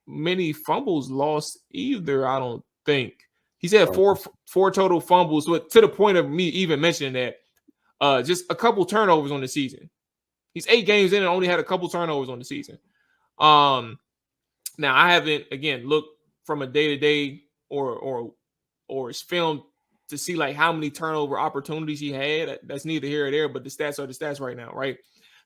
many fumbles lost either, I don't think. He's had four total fumbles, to the point of me even mentioning that. Just a couple turnovers on the season. He's 8 games in and only had a couple turnovers on the season. Now I haven't looked from a day-to-day or his film to see like how many turnover opportunities he had. That's neither here or there, but the stats are the stats right now, right?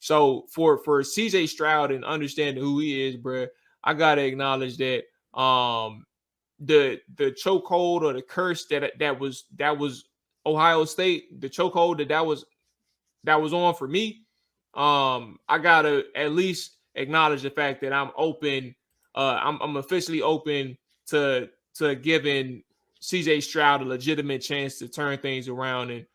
So for CJ Stroud and understanding who he is, bro, I gotta acknowledge that the chokehold or the curse that was Ohio State, the chokehold that was on for me. I gotta at least acknowledge the fact that I'm open. I'm officially open to giving CJ Stroud a legitimate chance to turn things around, and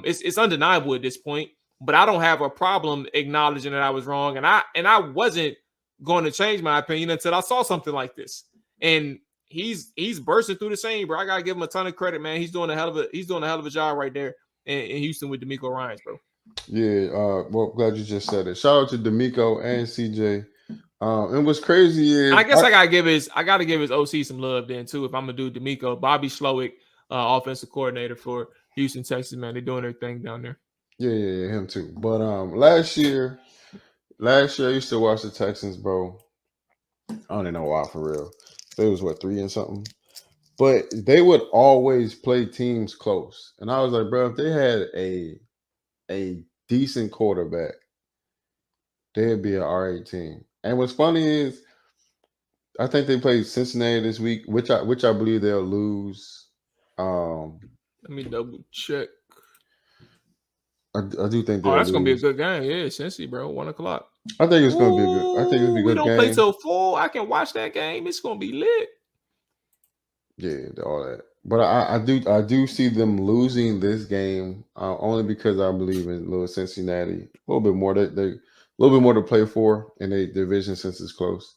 it's undeniable at this point. But I don't have a problem acknowledging that I was wrong, and I wasn't going to change my opinion until I saw something like this. And he's bursting through the scene, bro. I gotta give him a ton of credit, man. He's doing a hell of a job right there in Houston with DeMeco Ryans, bro. Yeah, well, glad you just said it. Shout out to DeMeco and CJ. And what's crazy is I guess I gotta give his OC some love then too. If I'm gonna do DeMeco, Bobby Slowick, offensive coordinator for Houston, Texas, man, they're doing their thing down there. Yeah, him too. But last year I used to watch the Texans, bro. I don't even know why for real. They was 3 and something. But they would always play teams close. And I was like, bro, if they had a decent quarterback, they'd be an R8 team. And what's funny is I think they played Cincinnati this week, which I believe they'll lose. Let me double check. I do think they'll that's lose. Gonna be a good game. Yeah, Cincy, bro, 1 o'clock. I think it's gonna be a good. I think it'll be a good game. We don't play till 4. I can watch that game. It's gonna be lit. Yeah, all that. But I do see them losing this game only because I believe in little Cincinnati a little bit more. They a little bit more to play for in a division since it's close.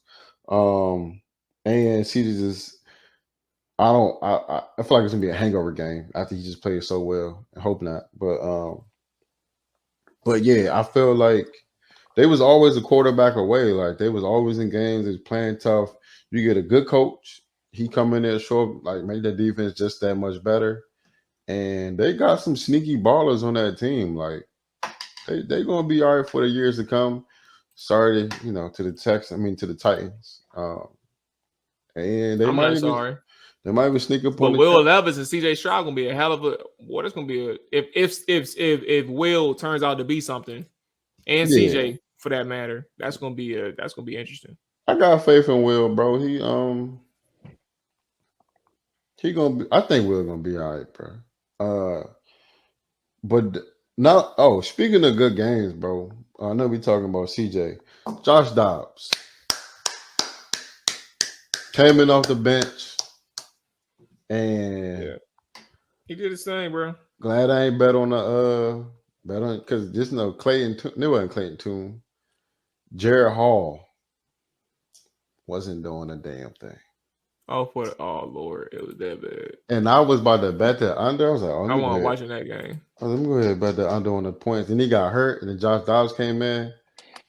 And CJ just I feel like it's gonna be a hangover game after he just played so well. I hope not, but yeah, I feel like they was always a quarterback away. Like they was always in games. They was playing tough. You get a good coach. He come in there short, like make that defense just that much better. And they got some sneaky ballers on that team. Like they gonna be all right for the years to come. Sorry to the Titans. And they might even sneak up on. But Will Levis and CJ Stroud gonna be a hell of a. What it's gonna be if Will turns out to be something, and CJ for that matter, that's gonna be interesting. I got faith in Will, bro. He gonna be. I think Will gonna be all right, bro. But now, speaking of good games, bro. I know we talking about CJ. Josh Dobbs came in off the bench, and he did his thing, bro. Glad I ain't bet on because just Clayton. It wasn't Clayton Tune. Jared Hall wasn't doing a damn thing. Oh Lord, it was that bad. And I was about to bet the under. I was like, I wasn't watching that game. Let me go ahead and bet the under on the points. And he got hurt, and then Josh Dobbs came in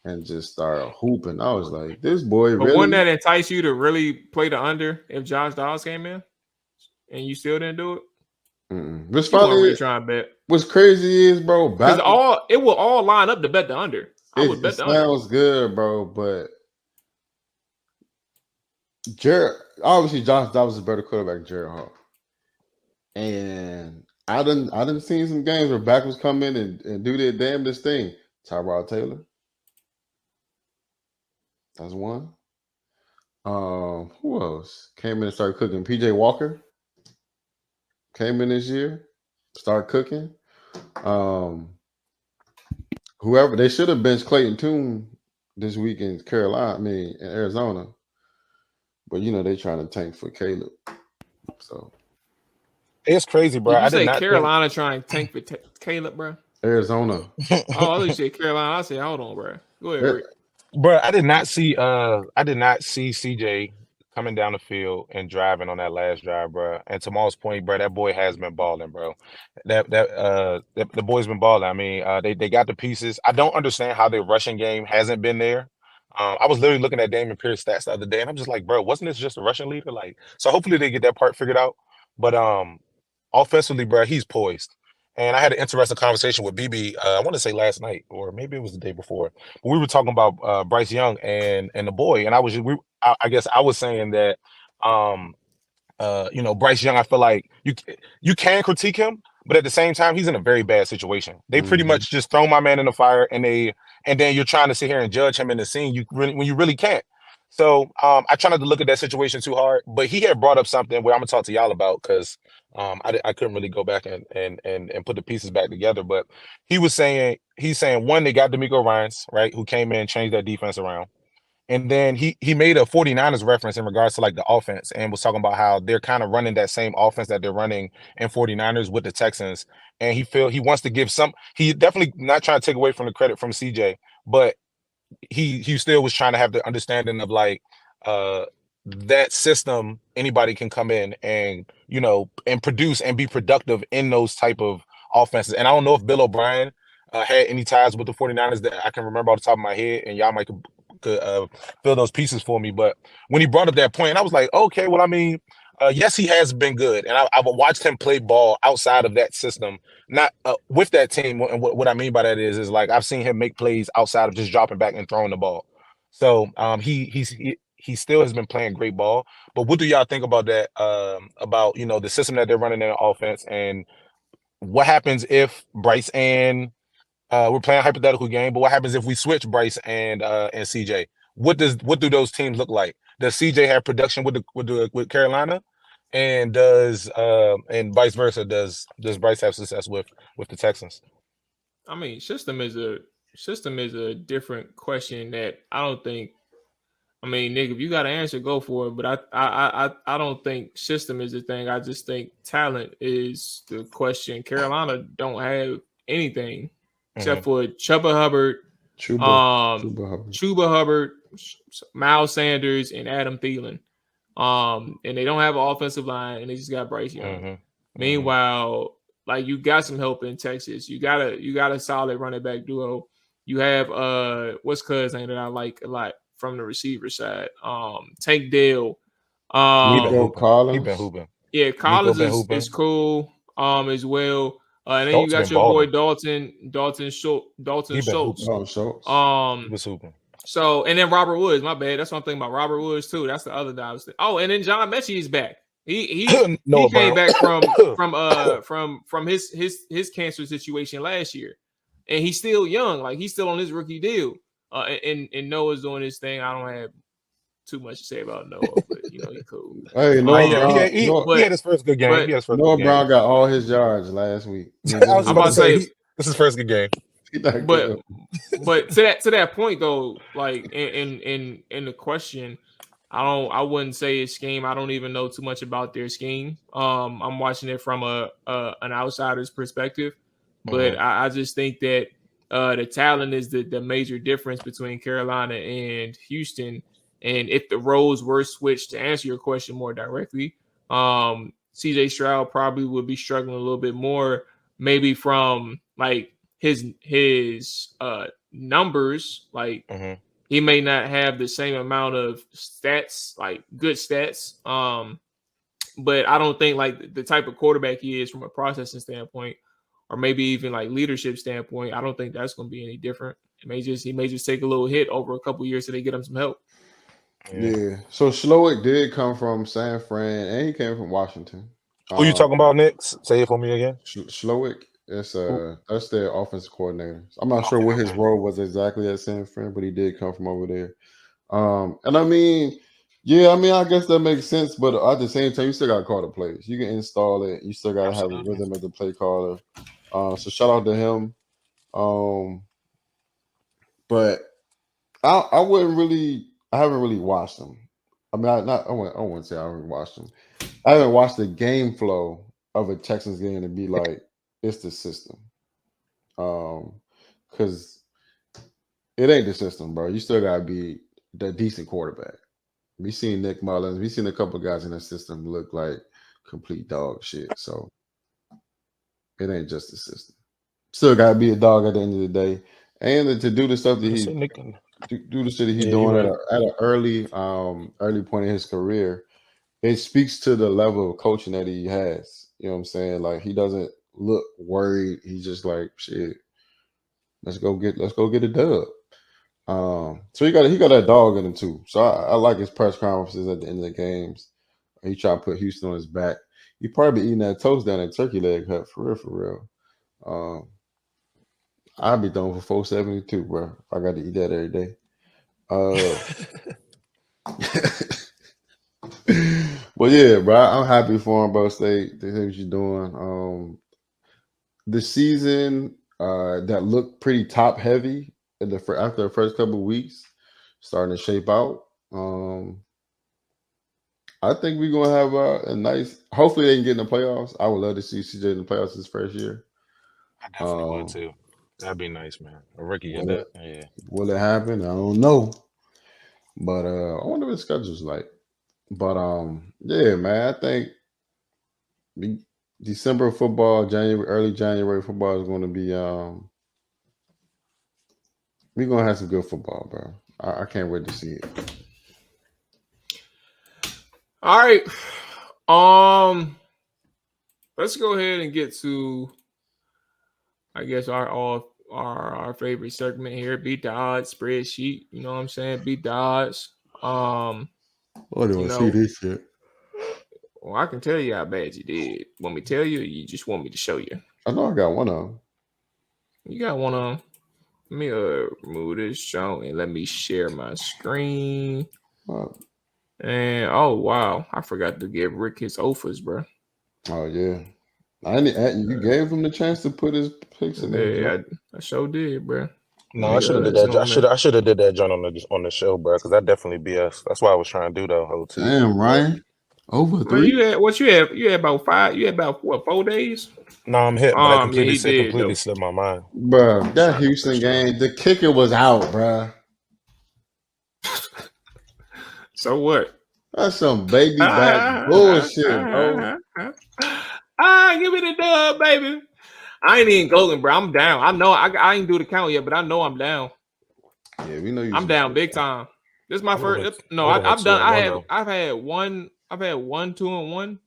and just started hooping. I was like, this boy but really. Wouldn't that entice you to really play the under if Josh Dobbs came in and you still didn't do it? What's funny? Really trying to bet. What's crazy is, bro, it will all line up to bet the under. I would bet the under. It sounds good, bro, but obviously Josh Dobbs is a better quarterback than Jared Hall. And I didn't see some games where backwards come in and do their damnedest thing. Tyrod Taylor. That's one. Who else came in and started cooking? PJ Walker came in this year, started cooking. Whoever they should have benched Clayton Tune this week in Arizona. But they trying to tank for Caleb. So it's crazy, bro. Did you say Carolina trying to tank for Caleb, bro? Arizona. I thought you said Carolina. I said, hold on, bro. Go ahead, Rick. Bro, I did not see CJ coming down the field and driving on that last drive, bro. And to Maul's point, bro, that boy has been balling, bro. The boy's been balling. I mean, they got the pieces. I don't understand how their rushing game hasn't been there. I was literally looking at Damian Pierce stats the other day, and I'm just like, bro, wasn't this just a rushing leader? Like, so hopefully they get that part figured out. But offensively, bro, he's poised. And I had an interesting conversation with BB, I want to say last night, or maybe it was the day before. But we were talking about Bryce Young and the boy, and I guess I was saying that Bryce Young, I feel like you can critique him, but at the same time, he's in a very bad situation. They pretty much just throw my man in the fire, and then you're trying to sit here and judge him in the scene when you really can't. So I try not to look at that situation too hard, but he had brought up something where I'm gonna talk to y'all about because I couldn't really go back and put the pieces back together. But he's saying one, they got DeMeco Ryans, right, who came in and changed that defense around. And then he made a 49ers reference in regards to like the offense and was talking about how they're kind of running that same offense that they're running in 49ers with the Texans. And he wants to give he definitely not trying to take away from the credit from CJ, but he still was trying to have the understanding of like that system, anybody can come in and, you know, and produce and be productive in those type of offenses. And I don't know if Bill O'Brien had any ties with the 49ers that I can remember off the top of my head, and y'all might could fill those pieces for me. But when he brought up that point, I was like, okay, well, I mean, yes, he has been good. And I've watched him play ball outside of that system, not with that team. And what I mean by that is like I've seen him make plays outside of just dropping back and throwing the ball. So he still has been playing great ball. But what do y'all think about that? About, you know, the system that they're running in the offense, and what happens if Bryce and we're playing a hypothetical game, but what happens if we switch Bryce and CJ? What do those teams look like? Does CJ have production with Carolina, and does and vice versa? Does Bryce have success with the Texans? I mean, system is a different question that I don't think. I mean, Nick, if you got an answer, go for it. But I don't think system is the thing. I just think talent is the question. Carolina don't have anything except for Chuba Hubbard, Chuba Hubbard, Miles Sanders, and Adam Thielen. And they don't have an offensive line, and they just got Bryce Young. Meanwhile, like, you got some help in Texas. You got a solid running back duo. You have what's Cuz name that I like a lot from the receiver side. Tank Dell. Collins. Yeah, Collins is cool as well. And then you got your boy Dalton Schultz. He was hooping. So, and then Robert Woods, my bad. That's what I'm thinking about. Robert Woods too. That's the other guy. Oh, and then John Mechie is back. He came back from his cancer situation last year, and he's still young. Like, he's still on his rookie deal. And Noah's doing his thing. I don't have too much to say about Noah, but, you know, he's cool. Hey, he had his first good game. Noah Brown got all his yards last week. I was about to say this is his first good game. But to that point though, like in the question, I wouldn't say it's scheme. I don't even know too much about their scheme. I'm watching it from an outsider's perspective, but I just think that the talent is the major difference between Carolina and Houston. And if the roles were switched, to answer your question more directly, CJ Stroud probably would be struggling a little bit more, maybe from like his numbers. Like, he may not have the same amount of stats, like good stats. But I don't think like the type of quarterback he is from a processing standpoint, or maybe even like leadership standpoint, I don't think that's going to be any different. He may just take a little hit over a couple years so they get him some help. Yeah. So Slowick did come from San Fran, and he came from Washington. Who you talking about, Nick? Say it for me again. Slowick. That's their offensive coordinator. I'm not sure what his role was exactly at San Fran, but he did come from over there. And I mean, I guess that makes sense, but at the same time, you still got to call the plays. You can install it. You still got to have a rhythm as the play caller. So shout out to him. But I haven't really watched them. I mean, I wouldn't say I haven't watched them. I haven't watched the game flow of a Texans game to be like, it's the system. Because it ain't the system, bro. You still gotta be the decent quarterback. We seen Nick Mullins. We seen a couple guys in the system look like complete dog shit. So it ain't just the system. Still gotta be a dog at the end of the day, and to do the stuff that he's doing at an early point in his career. It speaks to the level of coaching that he has. You know what I'm saying? Like, he doesn't look worried. He's just like, shit, let's go get a dub. So he got that dog in him too. So I like his press conferences at the end of the games. He try to put Houston on his back. He probably eating that toast down at Turkey Leg Hut for real. I'd be throwing for 472, bro. If I got to eat that every day. But yeah, bro, I'm happy for him, bro. Stay what you're doing. The season that looked pretty top heavy after the first couple of weeks starting to shape out. I think we're gonna have a nice. Hopefully, they can get in the playoffs. I would love to see CJ in the playoffs his first year. I definitely would too. That'd be nice, man. A rookie in that. Yeah. Will it happen? I don't know. But I wonder what the schedule's like. But yeah, man, I think December football, early January football is going to be we're gonna have some good football, bro. I can't wait to see it. All right. Let's go ahead and get to, I guess, our favorite segment here. Beat the odds spreadsheet. You know what I'm saying? Beat the odds. I don't want to see this shit. Well, I can tell you how bad you did. Want me to tell you, or you just want me to show you? I know I got one of them. You got one of them. Let me remove this show and let me share my screen. And oh wow, I forgot to give Rick his offers, bro. Oh yeah, you gave him the chance to put his picks in there. Yeah, I sure did, bro. No, I should have did that. I should have did that joint on the show, bro, because that definitely BS. That's what I was trying to do though. Whole team. Damn, Ryan. Over 3. You had about 5. You had about 4 days. No, I'm hit, but I completely slipped my mind. Bro, that Houston game, the kicker was out, bro. So what? That's some baby back bullshit, bro. Give me the dub, baby. I ain't even going, bro. I'm down. I know I ain't do the count yet, but I know I'm down. Yeah, we know you. I'm down big time. This is my first. No, I've done. I've had 1, 2-1.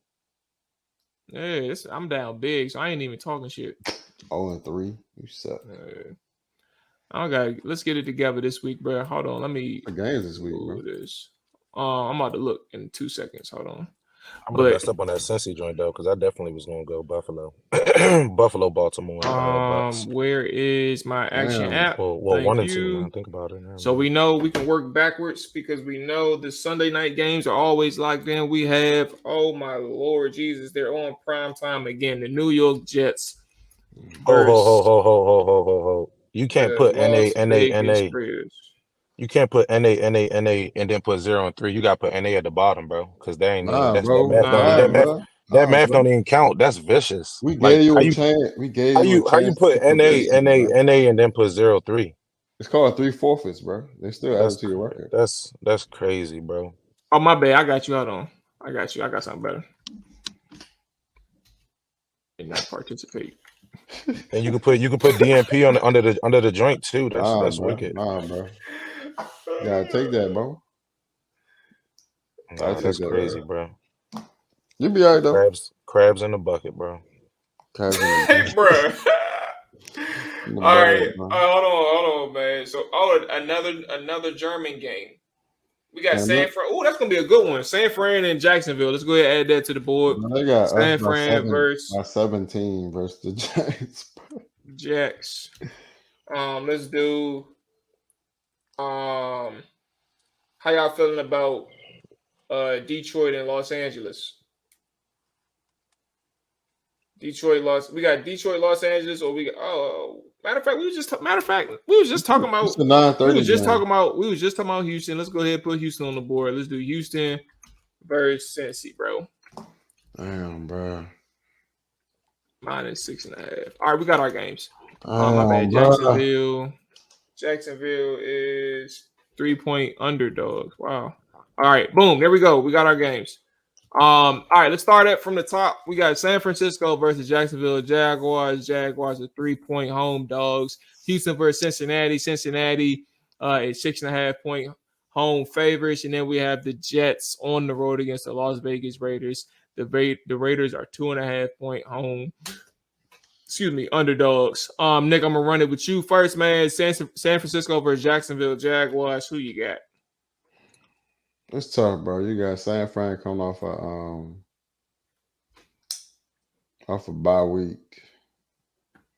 Yeah, I'm down big, so I ain't even talking shit. 0-3. You suck. Let's get it together this week, bro. Hold on. Let me. The games this week, bro. This. I'm about to look in 2 seconds. Hold on. I'm gonna mess up on that Cincy joint though, because I definitely was gonna go Buffalo, Baltimore. Where is my action app? Well, 1 and 2. Man. Think about it. So we know we can work backwards because we know the Sunday night games are always locked in. We have, oh my Lord Jesus, they're on prime time again. The New York Jets. Ho. You can't put NA. You can't put NA, and then put 0 and 3. You got to put NA at the bottom, bro, because they ain't that math don't even count. That's vicious. We gave you a chance. We gave you. How you put NA, and then put 0-3? It's called 3 forfeits, bro. They still add to your record. That's crazy, bro. Oh my bad. I got you. Hold on. I got you. I got something better. And not participate. And you can put DNP under the joint too. That's wicked. Nah, bro. Yeah, take that, bro. That's crazy, bro. You be all right though. Crabs in the bucket, bro. Crabs in the bucket. Bro. All right, hold on, man. So, another German game. We got San Fran. Oh, that's gonna be a good one. San Fran and Jacksonville. Let's go ahead and add that to the board. They got San Fran versus 17 versus the Giants. Jacks. Let's do. How y'all feeling about Detroit and Los Angeles? We got Detroit, Los Angeles, or we got matter of fact, we was just talking about Houston. Let's go ahead and put Houston on the board. Let's do Houston versus Cincy, bro. Damn, bro. -6.5. All right, we got our games. My bad. Jacksonville is 3-point underdogs. Wow. All right, boom. There we go. We got our games. All right, let's start it from the top. We got San Francisco versus Jacksonville Jaguars. Jaguars are 3-point home dogs. Houston versus Cincinnati. Cincinnati is 6.5-point home favorites. And then we have the Jets on the road against the Las Vegas Raiders. The Raiders are 2.5-point home. Underdogs. Nick, I'm gonna run it with you first, man. San Francisco versus Jacksonville Jaguars. Who you got? It's tough, bro. You got San Fran coming off a bye week.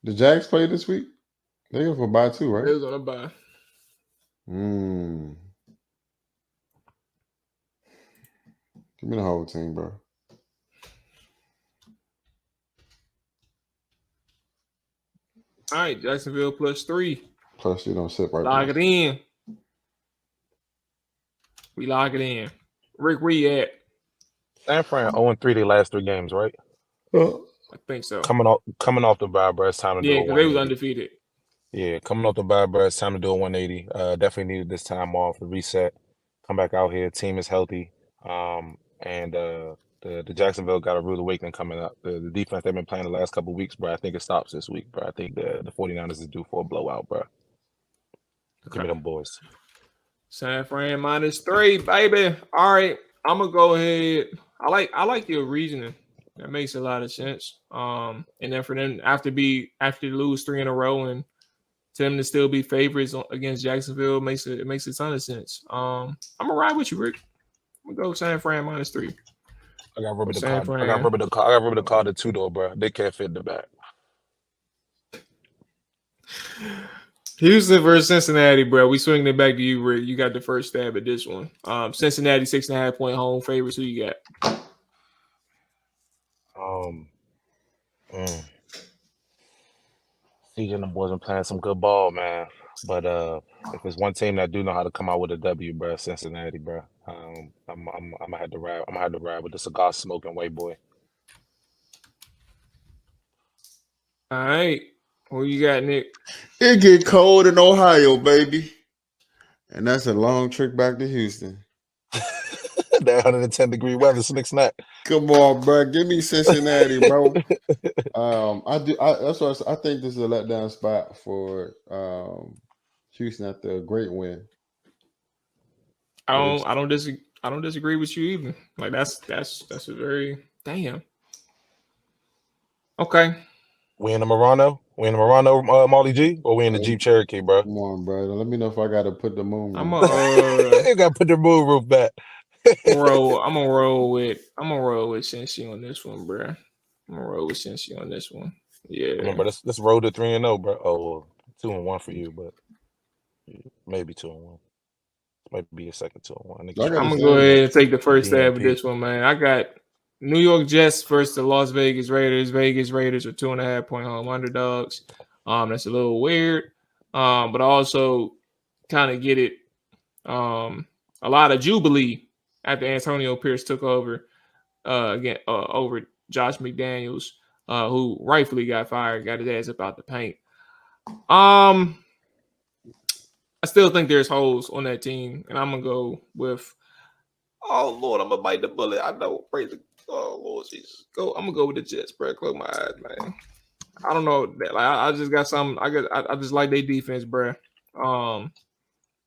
The Jags play this week? They go for bye too, right? They was on a bye. Give me the whole team, bro. All right, Jacksonville +3. Plus, you don't sit right. Lock it in. We lock it in. Rick, where you at? San Fran 0-3 their last 3 games, right? I think so. Coming off the bye, bro. It's time to do a 180. Yeah, because they was undefeated. Yeah, coming off the bye, bro. It's time to do a 180. Definitely needed this time off to reset. Come back out here. Team is healthy. And the Jacksonville got a rude awakening coming up. The defense they've been playing the last couple of weeks, bro. I think it stops this week, bro. I think the 49ers is due for a blowout, bro. Give me them boys. San Fran -3, baby. All right, I'm gonna go ahead. I like your reasoning. That makes a lot of sense. And then for them after to lose 3 in a row and to them to still be favorites against Jacksonville makes a ton of sense. I'm gonna ride with you, Rick. I'm gonna go San Fran -3. I got rubber the car to 2 though, bro. They can't fit in the back. Houston versus Cincinnati, bro. We swinging it back to you, Rick. You got the first stab at this one. Cincinnati 6.5 point home favorites. Who you got? CJ and the boys been playing some good ball, man. But if there's one team that do know how to come out with a W, bro, Cincinnati, bro. I'm gonna have to ride. I'm gonna have to ride with the cigar smoking white boy. All right, what you got, Nick? It get cold in Ohio, baby, and that's a long trip back to Houston. That 110-degree weather, snick snack. Come on, bro. Give me Cincinnati, bro. That's what I think. This is a letdown spot for Houston after a great win. I don't disagree with you even. Like that's a very damn. Okay. We in the Murano, Molly G, or we in the Jeep Cherokee, bro? Come on, bro. Let me know if I got to put the moon roof. You got to put the moon roof back. I'm gonna roll with Cincy on this one, bro. I'm gonna roll with Cincy on this one. Yeah. Remember, let's roll to 3-0, bro. Oh, 2-1 for you, but maybe 2-1. Might be a second 2-1. I'm gonna go ahead and take the first stab at this one, man. I got New York Jets versus the Las Vegas Raiders. Vegas Raiders are 2.5 point home underdogs. That's a little weird. But I also kind of get it. A lot of jubilee after Antonio Pierce took over over Josh McDaniels, who rightfully got fired, got his ass up out the paint. I still think there's holes on that team, and I'm gonna go with. Oh Lord, I'm gonna bite the bullet. I know. Praise the Lord Jesus. I'm gonna go with the Jets, bro. Close my eyes, man. I don't know. Like I just got some. I just like their defense, bro.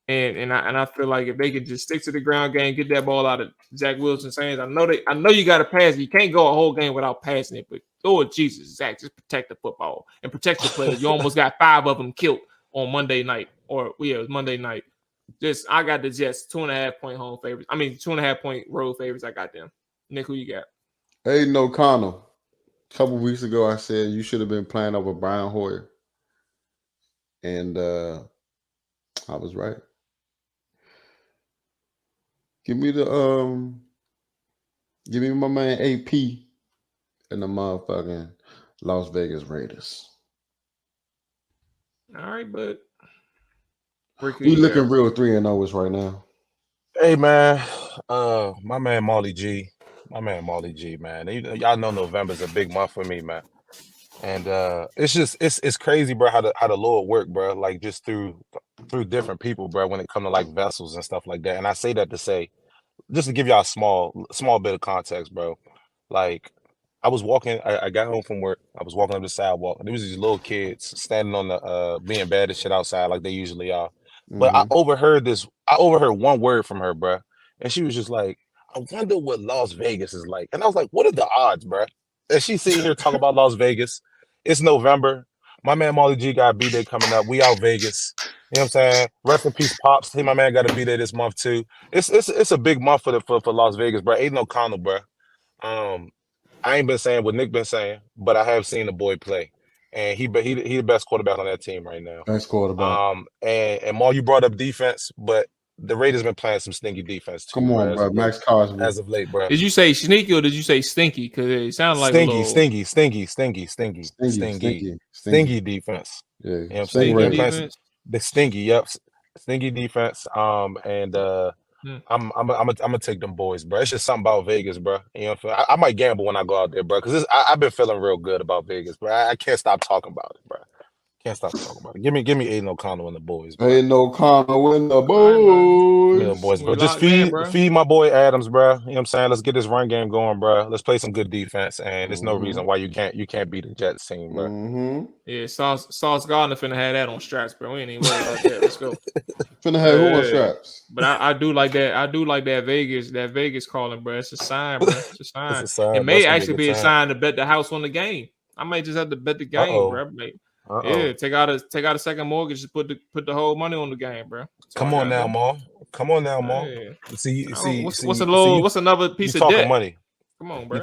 And I feel like if they could just stick to the ground game, get that ball out of Zach Wilson's hands. I know you got to pass. You can't go a whole game without passing it. But Lord Jesus, Zach, just protect the football and protect the players. You almost got 5 of them killed on Monday night, it was Monday night. I got the Jets 2.5 point home favorites. 2.5 point road favorites. I got them. Nick, who you got? Aiden O'Connell. A couple weeks ago, I said you should have been playing over Brian Hoyer, and I was right. Give me my man AP and the motherfucking Las Vegas Raiders. All right, but we looking real 3-0 right now. Hey man, my man Molly G, man. Y'all know November's a big month for me, man. And it's crazy, bro, how the Lord work, bro. Like just through different people, bro, when it comes to like vessels and stuff like that. And I say that to say, just to give y'all a small bit of context, bro. Like I was walking, I got home from work, I was walking up the sidewalk, and there was these little kids standing on the being bad as shit outside like they usually are. But I overheard one word from her, bro. And she was just like, I wonder what Las Vegas is like. And I was like, what are the odds, bro? And she's sitting here talking about Las Vegas. It's November. My man Molly G got a B-Day coming up. We out Vegas. You know what I'm saying? Rest in peace, Pops. My man got a B-Day this month too. It's a big month for Las Vegas, bro. Aiden O'Connell, bro. I ain't been saying what Nick been saying, but I have seen the boy play. And he the best quarterback on that team right now. Best quarterback. And Maul, you brought up defense, but the Raiders been playing some stinky defense too. Come on, bro. Max Cosby. As of late, bro. Did you say sneaky or did you say stinky? Because it sounded like stinky defense. Yeah, you know what I'm saying? The stinky, yep, stinky defense. And I'm gonna take them boys, bro. It's just something about Vegas, bro. You know, I might gamble when I go out there, bro, because I've been feeling real good about Vegas, bro. I can't stop talking about it, bro. Can't stop talking about it. Give me Aiden O'Connell and the boys, bro. Aiden O'Connell and the boys. Yeah, boys, bro. Just feed my boy Adams, bro. You know what I'm saying? Let's get this run game going, bro. Let's play some good defense, and there's no reason why you can't beat the Jets team, bro. Yeah, Sauce Gardner finna have that on straps, bro. We ain't even worried about that. Let's go. Finna have who on straps? But I do like that. I do like that Vegas calling, bro. It's a sign, bro. It's a sign. It's a sign. It may actually be a sign to bet the house on the game. I might just have to bet the game, bro. Yeah, take out a second mortgage to put the whole money on the game, bro. Come on now, Mo. Come on now, Mo. Yeah. See, what's another piece of debt? Money. Come on, bro.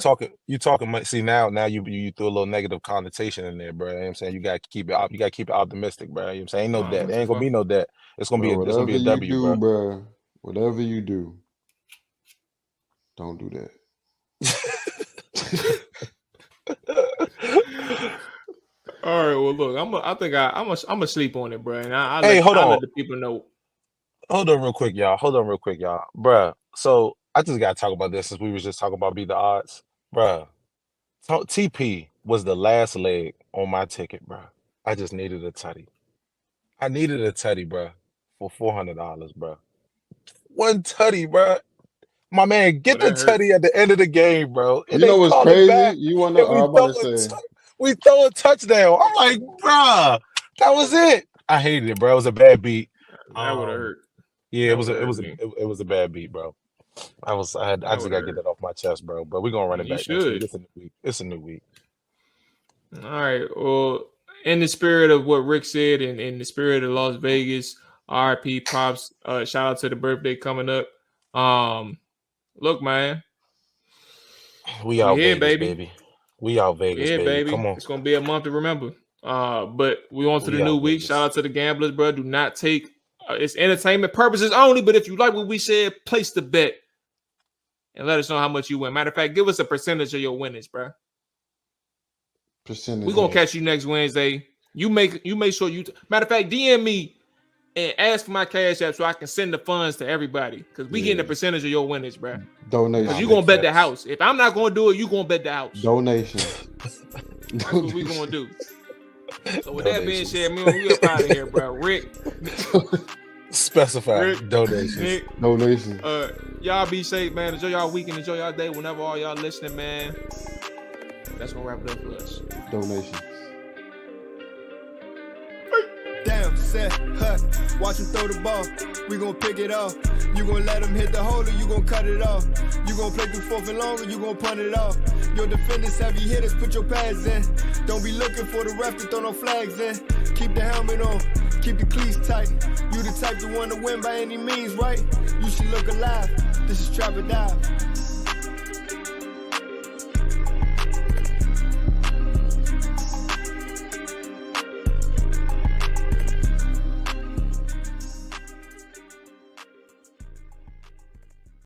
You talking money. See, now you threw a little negative connotation in there, bro. You know what I'm saying? You gotta keep it optimistic, bro. You know what I'm saying? Ain't no debt. There ain't gonna be no debt. It's gonna be a W, bro. Whatever you do, don't do that. All right, well, look, I'm gonna sleep on it, bro. And I let the people know. Hold on real quick, y'all. Bruh. So I just gotta talk about this since we was just talking about beat the odds. Bruh. TP was the last leg on my ticket, bruh. I just needed a tutty. I needed a tutty, bruh, for $400, bruh. One tutty, bruh. My man, get the tutty at the end of the game, bro. And you know what's crazy? You want to we throw a touchdown. I'm like, bruh, that was it. I hated it, bro. It was a bad beat. That would have hurt. Yeah, it was a bad beat, bro. I just gotta get that off my chest, bro. But we're gonna run it back next week. It's a new week. All right. Well, in the spirit of what Rick said, and in the spirit of Las Vegas, RIP props. Shout out to the birthday coming up. Look, man. We out here, baby. We out Vegas, baby. Come on. It's gonna be a month to remember. But we on to the new week. Shout out to the gamblers, bro. Do not take it's entertainment purposes only. But if you like what we said, place the bet and let us know how much you win. Matter of fact, give us a percentage of your winnings, bro. Percentage. We're gonna catch you next Wednesday. You make sure you matter of fact, DM me and ask for my cash app so I can send the funds to everybody. Because we getting a percentage of your winnings, bro. Donation. Because you gonna bet the house. If I'm not gonna do it, you gonna bet the house. Donation. That's what we gonna do. So with that being said, man, we up out of here, bro. Rick. Specify donations. Nick, donations. Y'all be safe, man. Enjoy y'all weekend. Enjoy y'all day. Whenever all y'all listening, man. That's gonna wrap it up for us. Donations. Damn, set, watch him throw the ball. We gon' pick it off. You gon' let him hit the hole or you gon' cut it off. You gon' play through fourth and long or you gon' punt it off. Your defenders heavy hitters, put your pads in. Don't be looking for the ref to throw no flags in. Keep the helmet on, keep the cleats tight. You the type to want to win by any means, right? You should look alive. This is Trap or Dive.